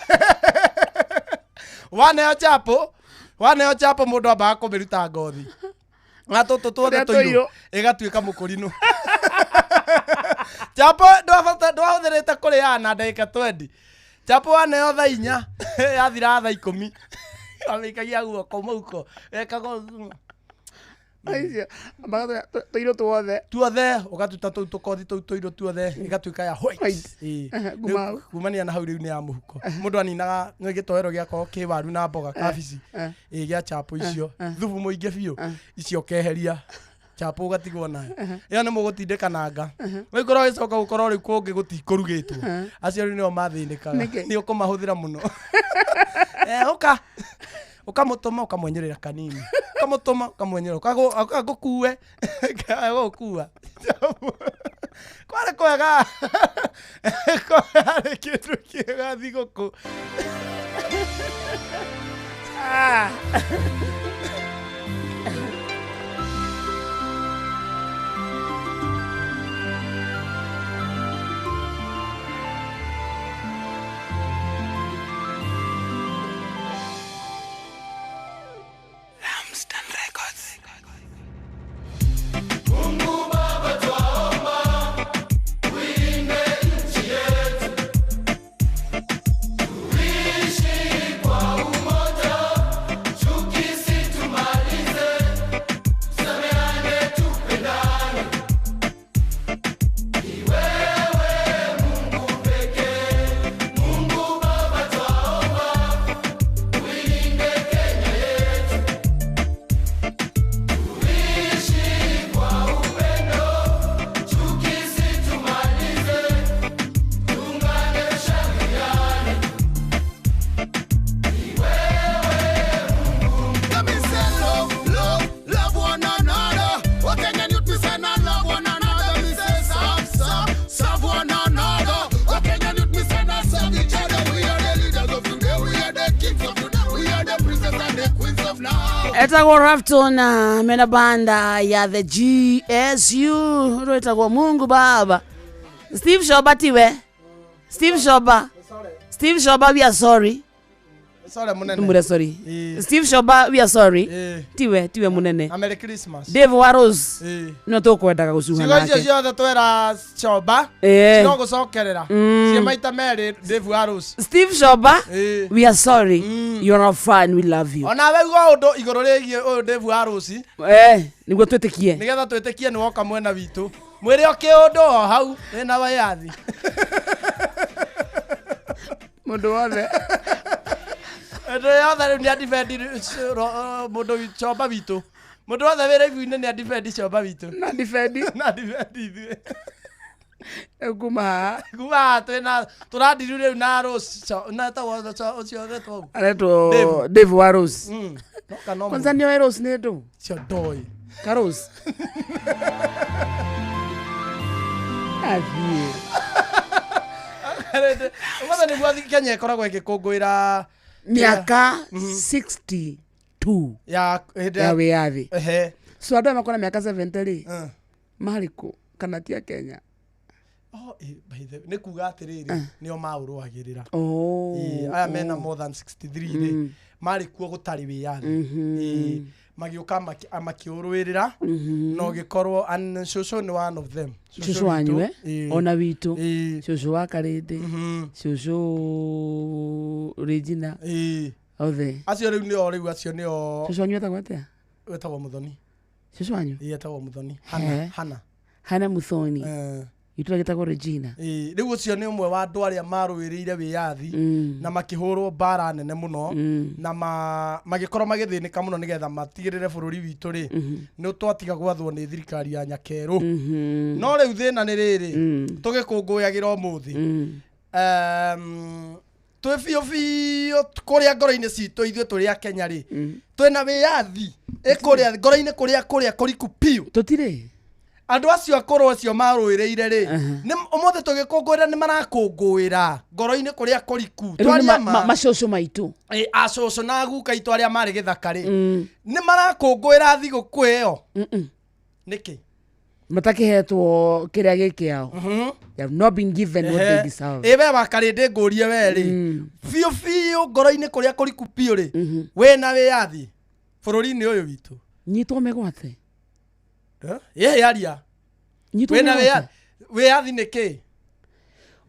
Waneo chapo mũndũ ambaga kũmĩruta ngothi. Na tũtũ tuothe tũirũ ĩgatuĩka mũkũrinũ. Chapo ndwahũthĩrĩte kũrĩa na ndagĩka 20. Chapo waneo thaa 4 yathira thaa 10. Amĩikagia guoko mũhuko. Ekago Aicia, ambaga tũirũ tuothe ũgatuta tũu tũkothi tũu tũirũ tuothe ĩgatuĩka ya white. Kumania na hau rĩu nĩ ya mũhuko. Mũndũ aninaga gĩtoero gĩakorwo kĩ waru na mboga kabici. Gĩa chapo icio. Thubu mũingĩ biũ. Icio keheria. Chapo ũgatigwo nayo. Ĩyo nĩ mũgũtindĩkananga. Wĩkorwo gĩcoka gũkorwo rĩu kũngĩ gũtikũrugĩtwo. Acio rĩu nĩo mathĩnĩkaga. Nĩ ũkũmahũthĩra mũno. Ukamutuma ukamwenyerera kanini. Ukamutuma ukamwenyerera akagukue agukua. Kware kwega. Kware kitu kiega thigũkũ. Etagwo Rafton mena banda ya the GSU. Etagwo Mungu Baba. Steve Shoba tiwe. Steve Shoba we are sorry. Sorry munene. Mure sorry. Steve Shoba we are sorry. Tiwe munene. Merry Christmas. Dave Waros. No tokwendaga gucuha nake. Sigo ciothe twera Shoba. No gucokerera. Cie maita meri Dave Waros. Steve Shoba we are sorry. You are our fan, we love you. Ona we go undu iguru rigie uyu Dave Waros. Niguo twetikie. Nigetha twetikie ni woka mwena witu. Mwire okiundu o hau ena wayathi. Mundu wothe. Ndo yothe ni adifendi mundu Shoba witu. Mundu wa thavira ibu-inĩ nĩ defend comba witũ. Na defend. Na defend ithuĩ. Kuma twĩna tũrandiru rĩu na Rose na tawo ũcio getwo. Aretwo Dave wa Rose. Kwanza ndio Rose nĩ ndũ. Cio ndoi. Carlos. Athiĩ. Ũmothe nĩguo athi Kenya ĩkoragwo ĩgĩkũngũĩra miaka 62 ya wĩyathi. Ehe. So andũ makona miaka 70 rĩ. Mariko kana tia Kenya. Nĩ kuga atĩrĩrĩ nĩo maũrũagĩrĩra. Aya mena more than 63 rĩ marĩ kuo gũtarĩ wĩyathi. Magĩũka makĩũrũĩrĩra no gĩkorwo Shosho nĩ one of them. Shosho wanyu ona witũ. Shosho wa Karĩndĩ. Shosho Regina. Othe. Acio rĩu nĩo rĩu acio nĩo. Shosho wanyu etagwo atĩa? Wetagwo Muthoni. Shosho wanyu? Etagwo Muthoni. Hana Muthoni. Itũra gĩtagwo Regina. Rĩu ũcio nĩ ũmwe wa andũ arĩa marũĩrĩire wĩyathi na makĩhũrwo mbara nene mũno na magĩkorwo magĩthĩnĩka mũno nĩgetha matigĩrĩre bũrũri witũ rĩ nĩ twatiga gwathwo nĩ thirikari ya Nyakerũ. No rĩu thĩna nĩ rĩrĩ tũgĩkũngũyagĩra ũmũthĩ twĩ biũ kũrĩa ngoro-inĩ citũ ithuĩ tũrĩ a Kenya rĩ twĩna wĩyathi ĩkũrĩa ngoro-inĩ kũrĩa kũriku piũ tũtirĩ. Andũ acio akũrũ acio marũĩrĩire rĩ ũmũthĩ tũgĩkũngũĩra nĩ marakũngũĩra ngoro-inĩ kũrĩa kũriku macũcũ maitũ acũcũ na guka itũ arĩa marĩ gĩthaka rĩ nĩ marakũngũĩra thigũkũ ĩyo nĩkĩ matakĩhetwo kĩrĩa gĩkĩao. They have not been given what they deserve. We wa Karĩndĩ ngũrie we rĩ biũ ngoro-inĩ kũrĩa kũriku piũ rĩ wĩna wĩyathi bũrũri-inĩ ũyũ witũ nyitwo mĩgwate. Yaria wĩna wĩyathi nĩkĩ?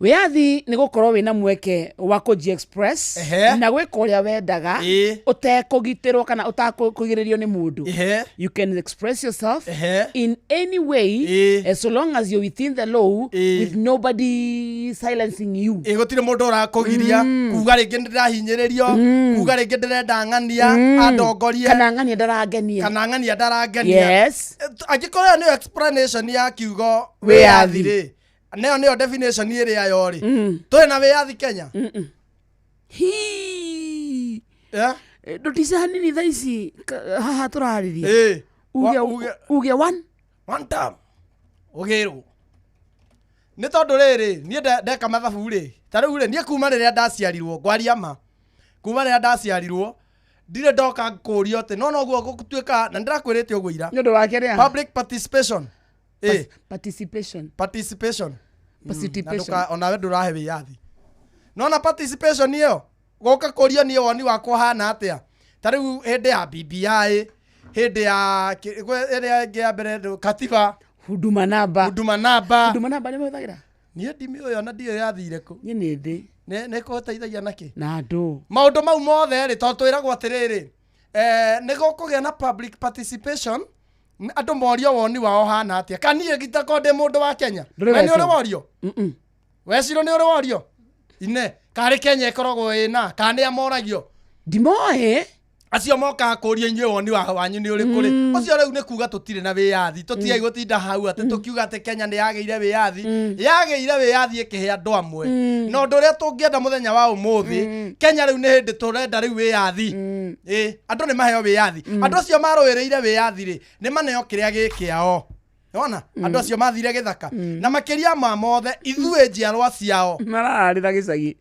Wĩyathi nĩ gũkorwo wĩna mweke wa kũji express na gwĩka ũrĩa wendaga ũtekũgitĩrwo kana ũtakũgirĩrio nĩ mũndũ. You can express yourself in any way as long as you're within the law with nobody silencing you. Gũtirĩ mũndũ ũrakũgiria kuga rĩngĩ ndĩrahinyĩrĩrio kuga rĩngĩ ndĩrenda ng'ania andongorie kana ng'ania ndarangenia. Yes. Angĩkorwo nĩ explanation ya kiugo wĩyathi rĩ neo definition ĩrĩa yori twĩ na wĩyathi Kenya. Ndutice hanini thaa ici haha tũrarĩria uge one time ũgĩrwo nĩ tondũ rĩrĩ niĩ ndeka mathabu rĩ ta rĩu rĩ niĩ kuma rĩrĩa ndaciarirwo ngwaria ma kuma rĩrĩa ndaciarirwo ndirĩ ndoka kũũrio atĩ no noguo gũtuĩka na ndĩrakwĩrĩte ũguo ira nĩ ũndũ wa kĩrĩa public participation. Participation. Ona we ndũrahe wĩyathi. Nona participation ĩyo gũka kũria niĩ woni wakwa hana atĩa. Ta rĩu hĩndĩ ya BBI hĩndĩ ya ĩrĩa ĩngĩ ya mbere katiba Huduma namba nĩ mahũthagĩra. Niĩ ndimĩũĩ ona ndiũĩ yathire kũ. Niĩ nĩ ndĩ. Nĩ kũteithagia nakĩ? Na andũ. Maũndũ mau mothe rĩ tondũ twĩragwo atĩrĩrĩ nĩ gũkũgĩa na public participation andũ morio woni wao hana atĩa. Kaniĩ gitako ndĩ mũndũ wa Kenya. We nĩ ũrĩ worio? Wecirwo nĩ ũrĩ worio? Ine karĩ Kenya ĩkoragwo ĩna kana amoragio ndimoĩ acio moka kũria inyuĩ woni wanyu nĩ ũrĩ kũrĩ ũcio rĩu nĩ kuga tũtirĩ na wĩyathi tũtigai gũtinda hau atĩ tũkiuga atĩ Kenya nĩ yagĩire wĩyathi ĩkĩhe andũ amwe no ũndũ ũrĩa tũngĩenda mũthenya wa ũmũthĩ Kenya rĩu nĩ hĩndĩ tũrenda rĩu wĩyathi andũ nĩ maheo wĩyathi andũ acio marũĩrĩire wĩyathi rĩ nĩ maneo kĩrĩa gĩkĩao Nona andũ acio mathire gĩthaka na makĩria ma mothe ithuĩ njiarwa ciao mararĩra gĩcagi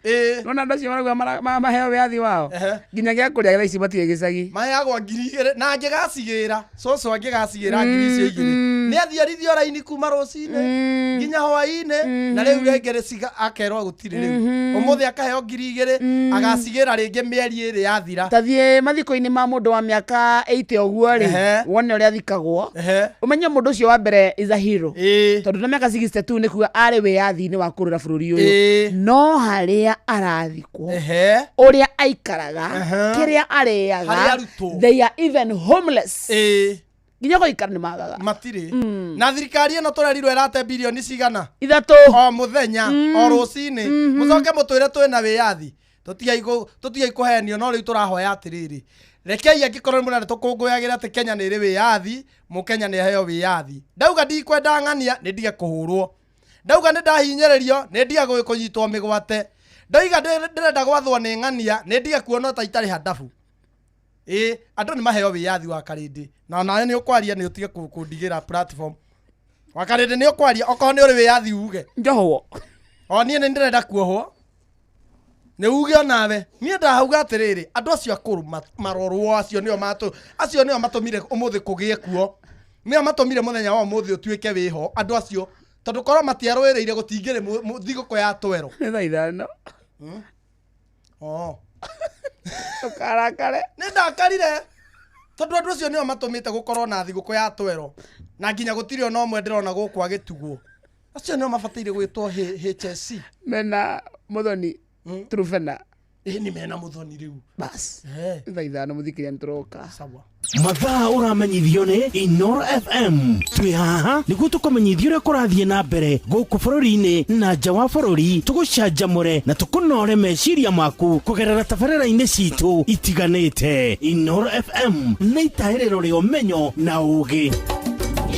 nona andũ acio marauga maheo wĩyathi wao nginya gĩa kũrĩa thaa ici matirĩ gĩcagi maheagwo 2,000 na angĩgacigĩra cũcũ angĩgacigĩra 2,000 nĩ athiarithio raini kuma rũcinĩ nginya hwaĩ-inĩ na rĩu rĩngĩ akerwo gũtirĩ rĩu ũmũthĩ akaheo 2,000 agacigĩra rĩngĩ mĩeri ĩrĩ yathira tathiĩ mathiko-inĩ ma mũndũ wa mĩaka 80 ũguo rĩ wone ũrĩa athikagwo ũmenye mũndũ ũcio wa mbere is a hero tondũ na mĩaka 62 nĩ kuga arĩ wĩyathi-inĩ wa kũrũra bũrũri ũyũ no harĩa arathikwo ũrĩa aikaraga kĩrĩa arĩaga they are even homeless nginya gũikara nĩ magaga matirĩ na thirikari ĩno tũrerirwo ĩrate bilioni cigana 3 o mũthenya o rũcinĩ mũcoke mũtwĩre twĩna wĩyathi tũtigai kũhenio no rĩu tũrahoya atĩrĩrĩ rekei angikorwo mũrare tũkũngũyagĩra atĩ Kenya nĩ ĩrĩ wĩyathi, mũkenya nĩ aheo wĩyathi. Ndauga ndikwenda ng'ania nĩ ndige kũhũrwo. Ndauga nĩ ndahinyĩrĩrio nĩ ndige kũnyitwo mĩgwate. Ndauga ndĩrenda gwathwo nĩ ng'ania nĩ ndige kuona ta itarĩ handabu. Andũ nĩ maheo wĩyathi wa Karĩndĩ. Na nawe nĩ ũkwaria nĩ ũtige kũndigĩra platform. Wa Karĩndĩ nĩ ũkwaria okorwo nĩ ũrĩ wĩyathi uge. Njohwo. O niĩ nĩ ndĩrenda kuohwo. Nĩ uge onawe. Niĩ ndahauga atĩrĩrĩ, andũ acio akũrũ marorwo acio nĩo matũmire ũmũthĩ kũgĩe kuo. Nĩo matũmire mũthenya wa ũmũthĩ ũtuĩke wĩho. Andũ acio tondũ korwo matiarũĩrĩire gũtingĩrĩ thigũkũ ya twero. Nĩ thaa ithano. Ũkarakare. Nĩ ndakarire. Tondũ andũ acio nĩo matũmĩte gũkorwo na thigũkũ ya twero. Na nginya gũtirĩ ona ũmwe ndĩrona gũkũ agĩtugwo. Acio nĩo mabataire gwĩtwo HSC. Mena Muthoni. Trufena. Nĩ mena Muthoni rĩu. Bas. Thaa ithano mũthikĩria nĩtũroka. Sawa. Mathaa ũramenyithio nĩ Inoro FM. Twĩ haha nĩguo tũkũmenyithia ũrĩa kũrathiĩ na mbere gũkũ bũrũri-inĩ na nja wa bũrũri, tũgũcanjamũre na tũkũnore meciria maku kũgerera tabarĩra-inĩ citũ itiganĩte. Inoro FM nĩ itaĩrĩro rĩa ũmenyo na ũũgĩ.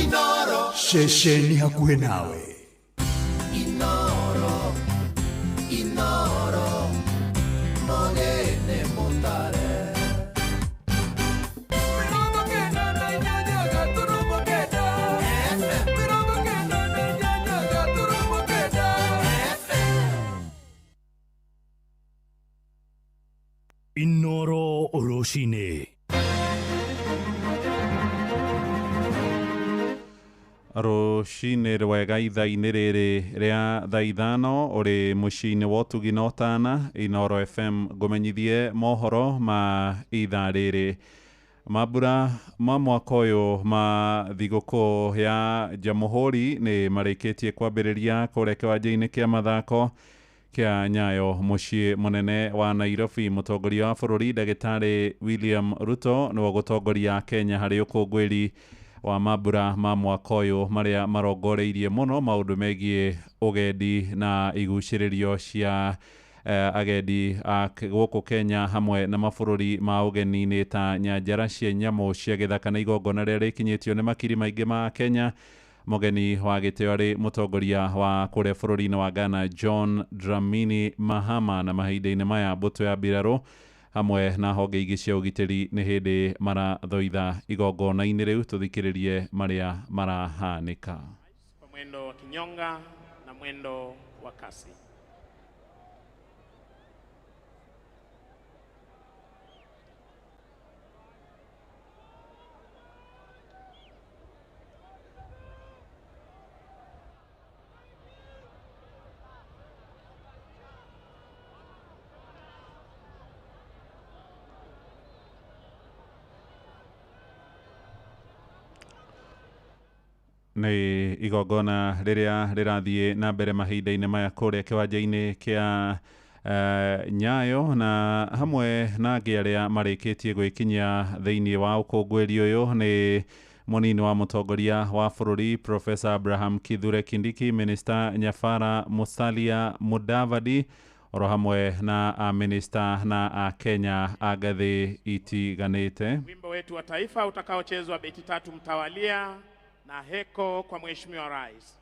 Inoro Ceceni hakuhĩ nawe. Inoro Mogene Motare Inoro Oroshine. Rũcinĩ rwega ithaa-inĩ rĩrĩ rĩa thaa ithano ũrĩ mũciĩ-inĩ wa ũtugi na ũtana. Inoro FM ngũmenyithie mohoro ma ithaa rĩrĩ. Mambura ma mwaka ũyũ ma thigũkũ ya Jamhuri nĩ marĩkĩtie kwambĩrĩria kũrĩa kĩwanja-inĩ kĩa mathako kĩa Nyayo mũciĩ mũnene wa Nairobi. Mũtongoria wa bũrũri Ndagĩtarĩ William Ruto nĩwe gũtongoria Kenya harĩ ũkũngũĩri wa mambura ma mwaka ũyũ marĩa marongoreirie mũno maũndũ megiĩ ũgendi na igucĩrĩrio cia agendi gũkũ Kenya hamwe na mabũrũri ma ũgeni-inĩ ta nyanjara cia nyamũ cia gĩthaka na igongona rĩrĩa rĩkinyĩtio nĩ makiri maingĩ ma Kenya. Mũgeni wa gĩtĩo arĩ mũtongoria wa kũrĩa bũrũri-inĩ wa Ghana John Dramini Mahama, na mahinda-inĩ maya mbũtũ ya mbirarũ hamwe na honge ingĩ cia ũgitĩri nĩ hĩndĩ marathoitha igongona-inĩ rĩu. Tũthikĩrĩrie marĩa marahanĩka. Kwa mwendo wa kinyonga na mwendo wa kasi. Nĩ igongona rĩrĩa rĩrathiĩ na mbere mahinda-inĩ maya kũrĩa kĩwanja-inĩ kĩa Nyayo, na hamwe na angĩ arĩa marĩkĩtie gwĩkinyia thĩinĩ wa ũkũngũĩri ũyũ nĩ mũnini wa mũtongoria wa bũrũri Professor Abraham Kithure Kindiki, Minister Nyafara Musalia Mudavadi, oro hamwe na minister na Kenya a ngathĩ itiganĩte. Wimbo wetu wa taifa utakaochezwa beti tatu mtawalia na heko kwa Mheshimiwa Rais.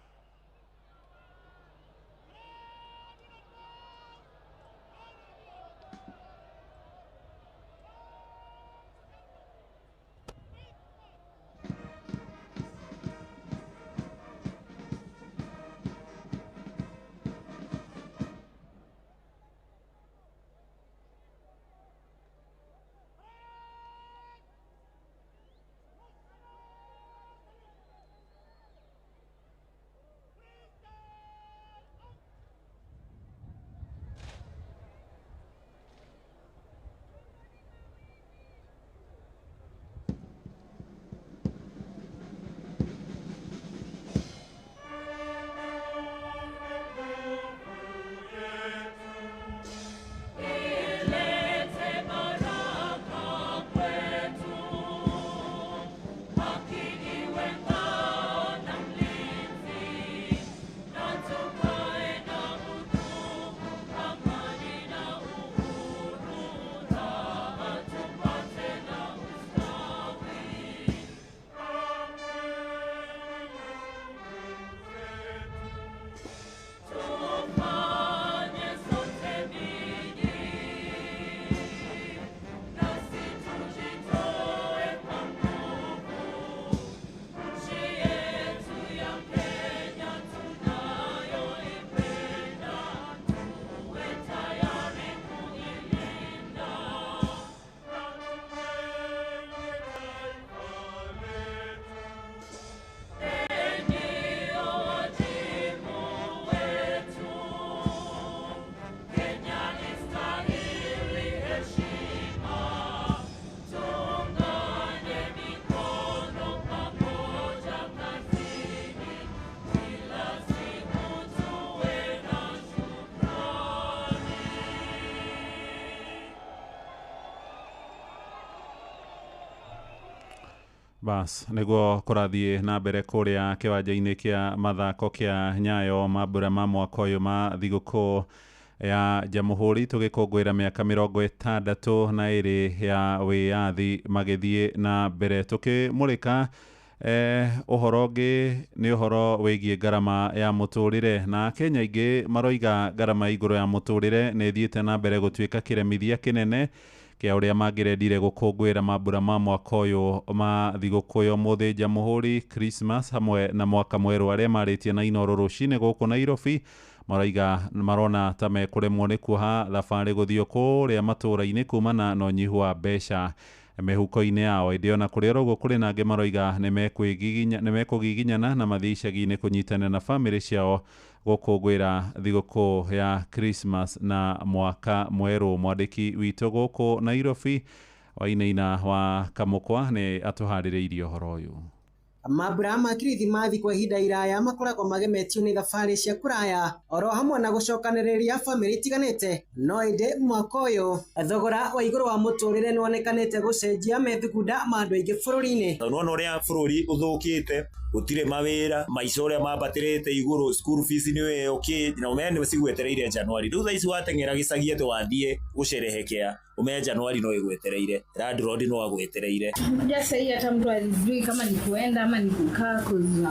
Bas, niguo kurathie na mbere kuria kiwanja-ini kia mathako kia Nyayo mambura ma mwaka uyu ma thiguku ya Jamhuri tugikungwira miaka 62 ya wiyathi magithie na mbere tukimurika uhoro ungi ni uhoro wigie garama ya muturire na Kenya ingi maroiga garama iguru ya muturire ni thiete na mbere gutuika kiremithia kinene kia uria magirendire gukungwira mambura ma mwaka uyu ma thiguku yo muthi Jamhuri Christmas hamwe na mwaka mweru aria maritie na Inooro rucine guku Nairobi maraiga marona ta mekuremwo ni kuha thabari guthio kuria matura-ini kumana na unyihu wa mbeca mehuko-ini yao idiona kuria rogo kuri nange maroiga nimekugiginyana na mathii icagi-ini kunyitana na family ciao gukungwira thiguku ya Christmas na mwaka mweru. Mwandiki witu guku Nairobi Wainaina wa Kamukwa ni atuhaririirie uhoro uyu. Mambura ma Kirithimathi kwa ihinda iraya makoragwo magemetio ni thabarĩ cia kuraya oro hamwe na gucokanĩrĩria family tiganĩte, no indi mwaka ũyũ thogora wa igũrũ wa mũtũrĩre nĩwonekanĩte gũcenjia methugunda ma andũ aingĩ bũrũri-inĩ. Nona ũrĩa bũrũri ũthũkĩte gutire mawira maica uria mambatirite iguru school fees niwe okay na umene cigwetereire January riu thaici watengera gicagi ete wathie gucerehekea ume January no igwetereire landlord no agwetereire ndio sahi hata mtu azijui kama ni kuenda ama ni kukaa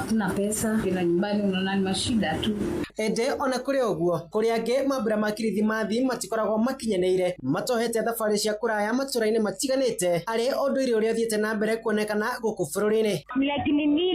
kuna pesa kila nyumbani unaona ni mashida tu. Ende ona kuri oguo kuri ange mambura ma Kirithimathi matikoragwo makinyanĩire matohete thabarĩ cia kuraya matũra-inĩ matiganĩte ari ũndũire ũrĩa thiete na mbere kuonekana gũkũ bũrũri-inĩ. Lakini ni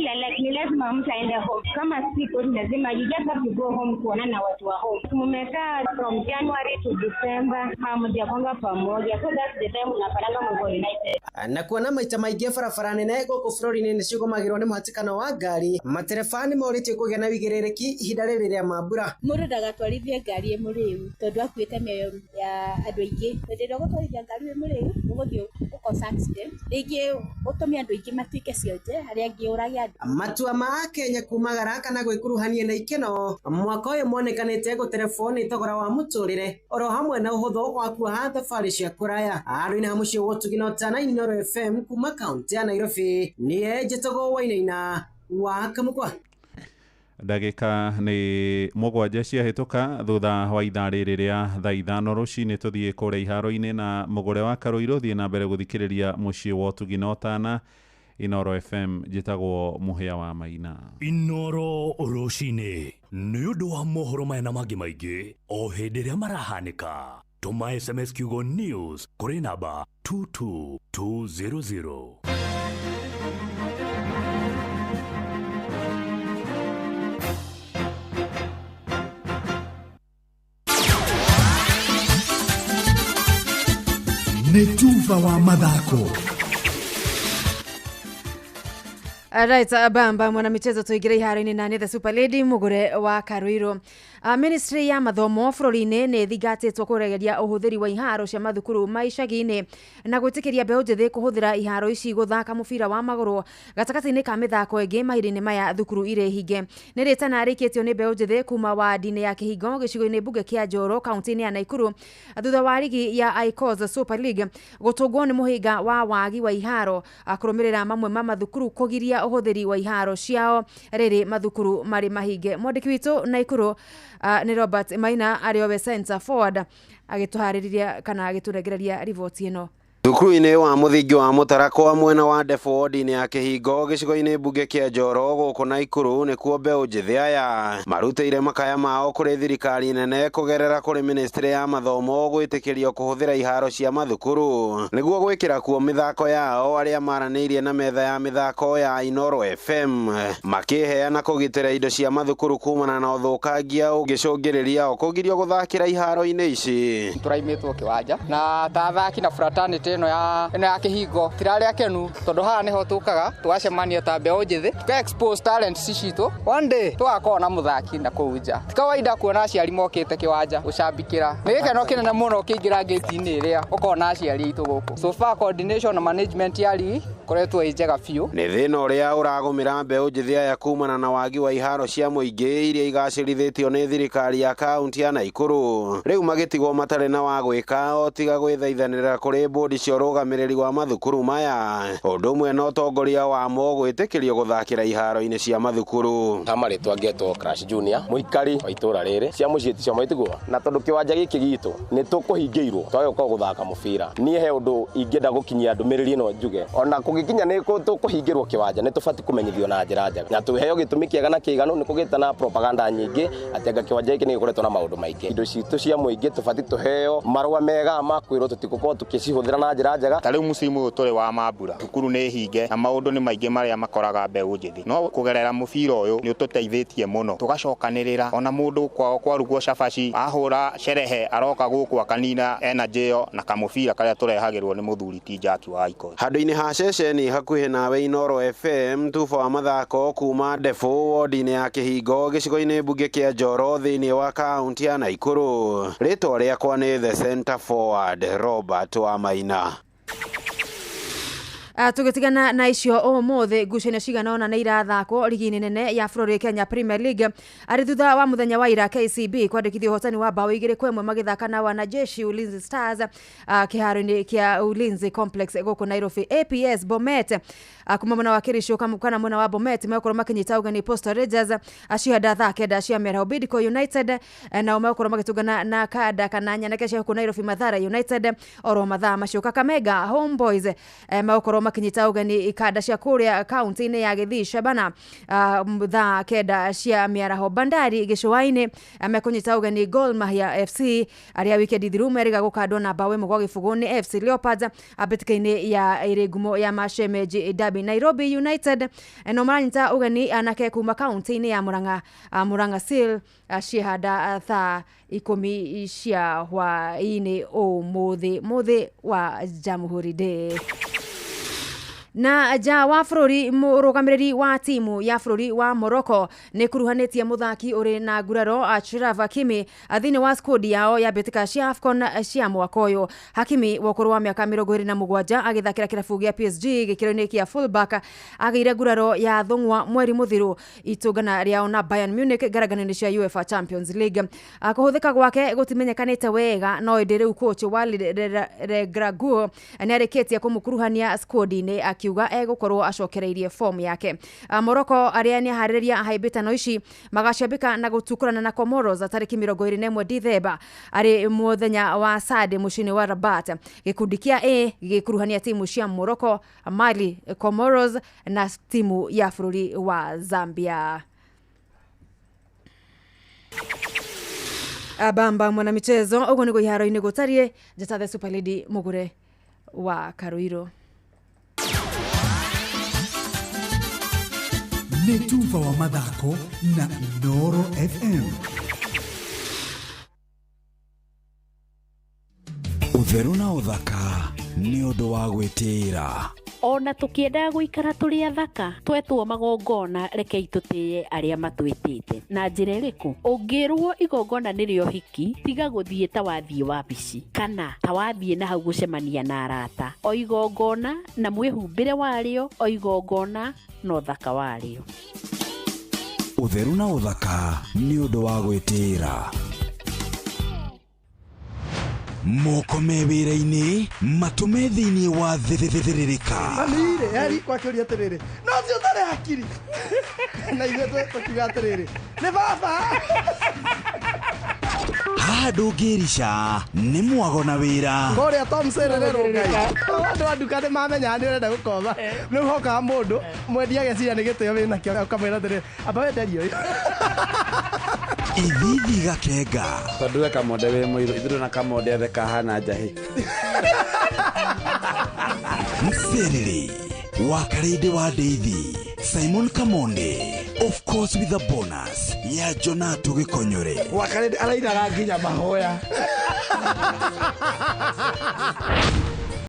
lazima mtu aende home. Kama siku lazima you just have to go home kuona na watu wa home. Tumekaa from January to December hamjapanga pamoja. So that's the time unapanga Mungu United. Na kuona maita maingĩ barabara nene gũkũ bũrũri-inĩ nĩcigũmagĩrwo nĩ mũhatĩkano wa ngari, matereba nĩmorĩtio kũgĩa na wĩigĩrĩrĩki ihinda rĩrĩ rĩa mambura. Mũndũ ndagatwarithie ngari mũrĩu tondũ akuĩte mĩoyo ya andũ aingĩ. Hĩndĩ gũtwarithia ngari mũrĩu ũgũthiĩ ũkosa accident. Rĩngĩ ũtũme andũ aingĩ matuĩke cionje harĩa angĩ ũrage andũ. Matua ma Kenya kumagara kana gwĩkuruhania na ikeno mwaka ũyũ monekanĩte gũterebwo nĩ thogora wa mũtũrĩre oro hamwe na ũhũthũ wa kuoha thabarĩ cia kuraya. Arũi-inĩ ha mũciĩ wotũginota Inooro FM kuma kaunti ya Nairobi niĩ njĩtagwo Wainaina wa Kamukwa. Ndagika ni mũgwanja ciahĩtũka thutha wa ithaa rĩrĩ rĩa thaa 5 rũcinĩ tũthiĩ kũrĩa iharo-inĩ na mũgũre wa Karũirũ thiĩ na mbere gũthikĩrĩria mũciĩ wotũginota Inooro FM njĩtagwo Mũhĩa wa Maina. Inooro rũcinĩ nĩ ũndũ wa mohoro maya na mangĩ maingĩ o hĩndĩ ĩrĩa marahanĩka. Tuma SMS kiugo news kuri namba 22200. Nĩ tuva wa mathako. Alright, bamba mwana michezo tuigire iharo-inĩ na nĩ the Super Lady mũgũre wa Karũirũ. Ministry ya mathomo bũrũri-inĩ nĩ thingatĩtwo kũregeria ũhũthĩri wa iharo cia mathukuru ma icagi-inĩ na gwĩtĩkĩria mbeũ njĩthĩ kũhũthĩra iharo ici gũthaka mũbira wa magũrũ gatagatĩ-inĩ ka mĩthako ĩngĩ mahinda-inĩ maya thukuru irĩ hinge. Nĩ rĩtana rĩkĩtio nĩ mbeũ njĩthĩ kuma wadi-inĩ ya Kĩhingo gĩcigo-inĩ mbunge kĩa Njoro kaunti-inĩ ya Naikuru thutha wa ligi ya Icos Super League gũtũngwo nĩ mũhĩnga wa wagi wa iharo kũrũmĩrĩra mamwe ma mathukuru kũgiria ũhũthĩri wa iharo ciao rĩrĩ mathukuru marĩ mahinge. Mwandĩki witũ Naikuru ni Robert Maina ariowe center forward agĩtũharĩrĩria kana agĩtũregereria riboti ĩno. Thukuru-inĩ wa mũthingi wa Mũtarakwa mwena wa Defo ward-inĩ ya Kĩhingo gĩcigo-inĩ mbunge kĩa Njoro gũkũ Naikuru nĩkuo mbeũ njĩthĩ aya marutĩire makaya mao kũrĩ thirikari nene kũgerera kũrĩ ministry ya mathomo gwĩtĩkĩrio kũhũthĩra iharo cia mathukuru nĩguo gwĩkĩra kuo mĩthako yao arĩa maranĩirie na metha ya mĩthako ya Inooro FM makĩheana kũgitĩra indo cia mathukuru kumana na ũthũkangia ũngĩcũngĩrĩria o kũgirio gũthakĩra iharo-inĩ ici. Tũraimĩtwo kĩwanja na ta athaki na fraternity ino ya Kĩhingo tirarĩ akenu tondũ haha niho tũkaga tugacemania ta mbeũ njĩthĩ tuka expose talents citũ one day tugakorwo na mũthaki na kũu nja. Ti kawaida kuona aciari mokĩte kĩwanja gũcambĩkĩra. Nĩ gĩkeno kĩnene mũno ũkĩingĩra gate-inĩ ĩrĩa ũkona aciari aitũ gũkũ. So far coordination na management ya ligi koretwo ijega biũ nĩ thĩna ũrĩa ũragũmĩra mbeũ njĩthĩ aya kumana na wagi wa iharo cia mũingĩ iria igacĩrithĩtio nĩ thirikari ya kaunti ya Naikuru. Rĩu magĩtigwo matarĩ na wa gwĩka o tiga gwĩthaithanĩra kũrĩ bodi cia ũrũgamĩrĩri wa mathukuru maya, ũndũ ũmwe na ũtongoria wamo gwĩtĩkĩrio gũthakĩra iharo-inĩ cia mathukuru. Tamarĩtwa ngetwo Crash Junior mũikari wa itũra rĩrĩ cia mũciĩ cia maitigwo na tondũ kĩwanja gĩkĩ gitũ nĩ tũkũhingĩirwo twagĩũka gũthaka mũbira. Niĩ he ũndũ ingĩenda gũkinyia ndũmĩrĩri ĩno njuge, ona kũgĩkinya nĩ tũkũhingĩrwo kĩwanja nĩ tũbatiĩ kũmenyithio na njĩra njega na tũheo gĩtũmi kĩega na kĩiganu. Nĩ kũgĩte na propaganda nyingĩ atĩ anga kĩwanja gĩkĩ nĩ gĩkoretwo na maũndũ maingĩ. Indo citũ cia mũingĩ tũbatiĩ tũheo marũa mega ma kwĩrwo tũtigũkorwo tũkĩcihũthĩra na njĩra njega. Ta rĩu mũcimu ũyũ tũrĩ wa mambura, thukuru nĩ hinge na maũndũ nĩ maingĩ marĩa makoraga mbeũ njĩthĩ, no kũgerera mũbira ũyũ nĩ ũtũteithĩtie mũno tũgacokanĩrĩra. Ona mũndũ kwao kwarugwo cabaci ahũra sherehe aroka gũkũ akanina energy ĩyo na kamũbira karĩa tũrehagĩrwo nĩ mũthuri ti Jaki wa Ikoyi. Handũ-inĩ ha ceceni hakuhĩ nawe Inoro FM, tuba wa mathako kuma Defo wodi-inĩ ya Kĩhingo gĩcigo-inĩ mbunge kĩa Njoro thĩinĩ wa kaunti ya Naikuru. Rĩtwa rĩakwa nĩ the center forward Robert Wamaina. Tugitigana na icio ũmũthĩ ngucanio cigana ona nĩ irathakwo ligi nene ya bũrũri Kenya Premier League. Arĩ thutha wa mũthenya wa ira KCB kwandĩkithia ũhotani wa bao 2-1 magĩthaka na wanajeshi Ulinzi Stars kĩharo-inĩ kĩa Ulinzi Complex gũkũ Nairobi. APS Bomet kuma mwena wa Kericho kana mwena wa Bomet mekorwo makinyita ugani Posta Rangers acihanda thaa kenda cia mĩaraho. Bidco United nao mekorwo magĩtungana na Kada kana Nyanake cia gũkũ Nairobi. Mathare United oro mathaa macio. Kakamega Homeboys mekorwo makinyita ugani Kada cia kũrĩa kaunti-inĩ ya Gĩthii. Shabana thaa kenda cia mĩaraho. Bandari Gĩcũa-inĩ mekunyita ugani Gor Mahia FC arĩa wikendi thiru meriga gũkandwo na bao 1-0 nĩ FC Leopards abetikainĩ ya iregumo ya Mashemeji Derby. Nairobi United no maranyita ugani anake kuma kaunti-inĩ ya Murang'a Seal cihanda thaa 10 cia hwaĩ-inĩ ũmũthĩ wa Jamhuri Day. Na ja wa bũrũri mũrũgamĩrĩri wa timu ya bũrũri wa Morocco nĩ kuruhanĩtie mũthaki ũrĩ na nguraro Achraf Hakimi thĩinĩ wa squad yao ya mbĩtĩka cia AFCON cia mwaka ũyũ. Hakimi wa ũkũrũ wa mĩaka 27 agĩthakĩra kĩrabu gĩa PSG gĩkĩro-inĩ kĩa fullback agĩire nguraro ya thũng'wa mweri mũthiru itũngana rĩao na Bayern Munich garagano-inĩ cia UEFA Champions League. Kũhũthĩka gwake gũtimenyekanĩte wega no ĩndĩ rĩu coach Walid Regragui nĩ arĩkĩtie kũmũkuruhania squad-inĩ akiuga egũkorwo acokereirie form yake. Morocco arĩa nĩ harĩria haibĩtano ici magacambĩka na gũtukurana na Comoros tarĩki 21 Dithemba arĩ mũthenya wa Sade mũciĩ-inĩ wa Rabat. Gĩkundi kĩa A gĩkuruhania timu cia Morocco, Mali, Comoros na timu ya bũrũri wa Zambia. Bamba mwana michezo ũguo nĩguo iharo-inĩ gũtariĩ. Njata the Super Lady Mugure wa Karuiro. Nĩ tuba wa mathako na Inoro FM. Ũtheru na ũthaka nĩ ũndũ wa gwĩtĩĩra. Ona tukienda guikara turi athaka twetwo magongona reke itutĩye arĩa matwĩtĩte na njĩra ĩrĩkũ. Ũngĩrwo igongona nĩrĩo hiki tiga gũthiĩ ta wathiĩ wabici kana ta wathiĩ na hau gũcemania na arata. O igongona na mwĩhumbĩre warĩo, o igongona na ũthaka warĩo. Ũtheru na ũthaka nĩ ũndũ wa gwĩtĩĩra. Moko me wĩra-inĩ matũme thĩinĩ wa thĩrĩrĩka. Manire yari kwa kĩũria atĩrĩrĩ no cio tarĩ hakiri na ithuĩ tũkiuga atĩrĩrĩ nĩ baba. Haha ndũngĩrica nĩ mwago na wĩra. Kũrĩa Tom Sererero ngai andũ a nduka nĩ mamenya nĩ ũrenda gũkoma rĩu hokaga mũndũ mwendia ageciria nĩ gĩtĩo wĩna kĩo ũkamwĩra atĩrĩrĩ amba wenderio ithithi gakenga tondũ we kamonde wĩ mũirũ ithuĩ na kamonde athe kahana njahĩ. Mserere wa Karĩndĩ wa Ndeithi Simon Kamonde, of course with a bonus ya Jonato Gĩkonyore. Wa Karĩndĩ arainaga nginya mahoya.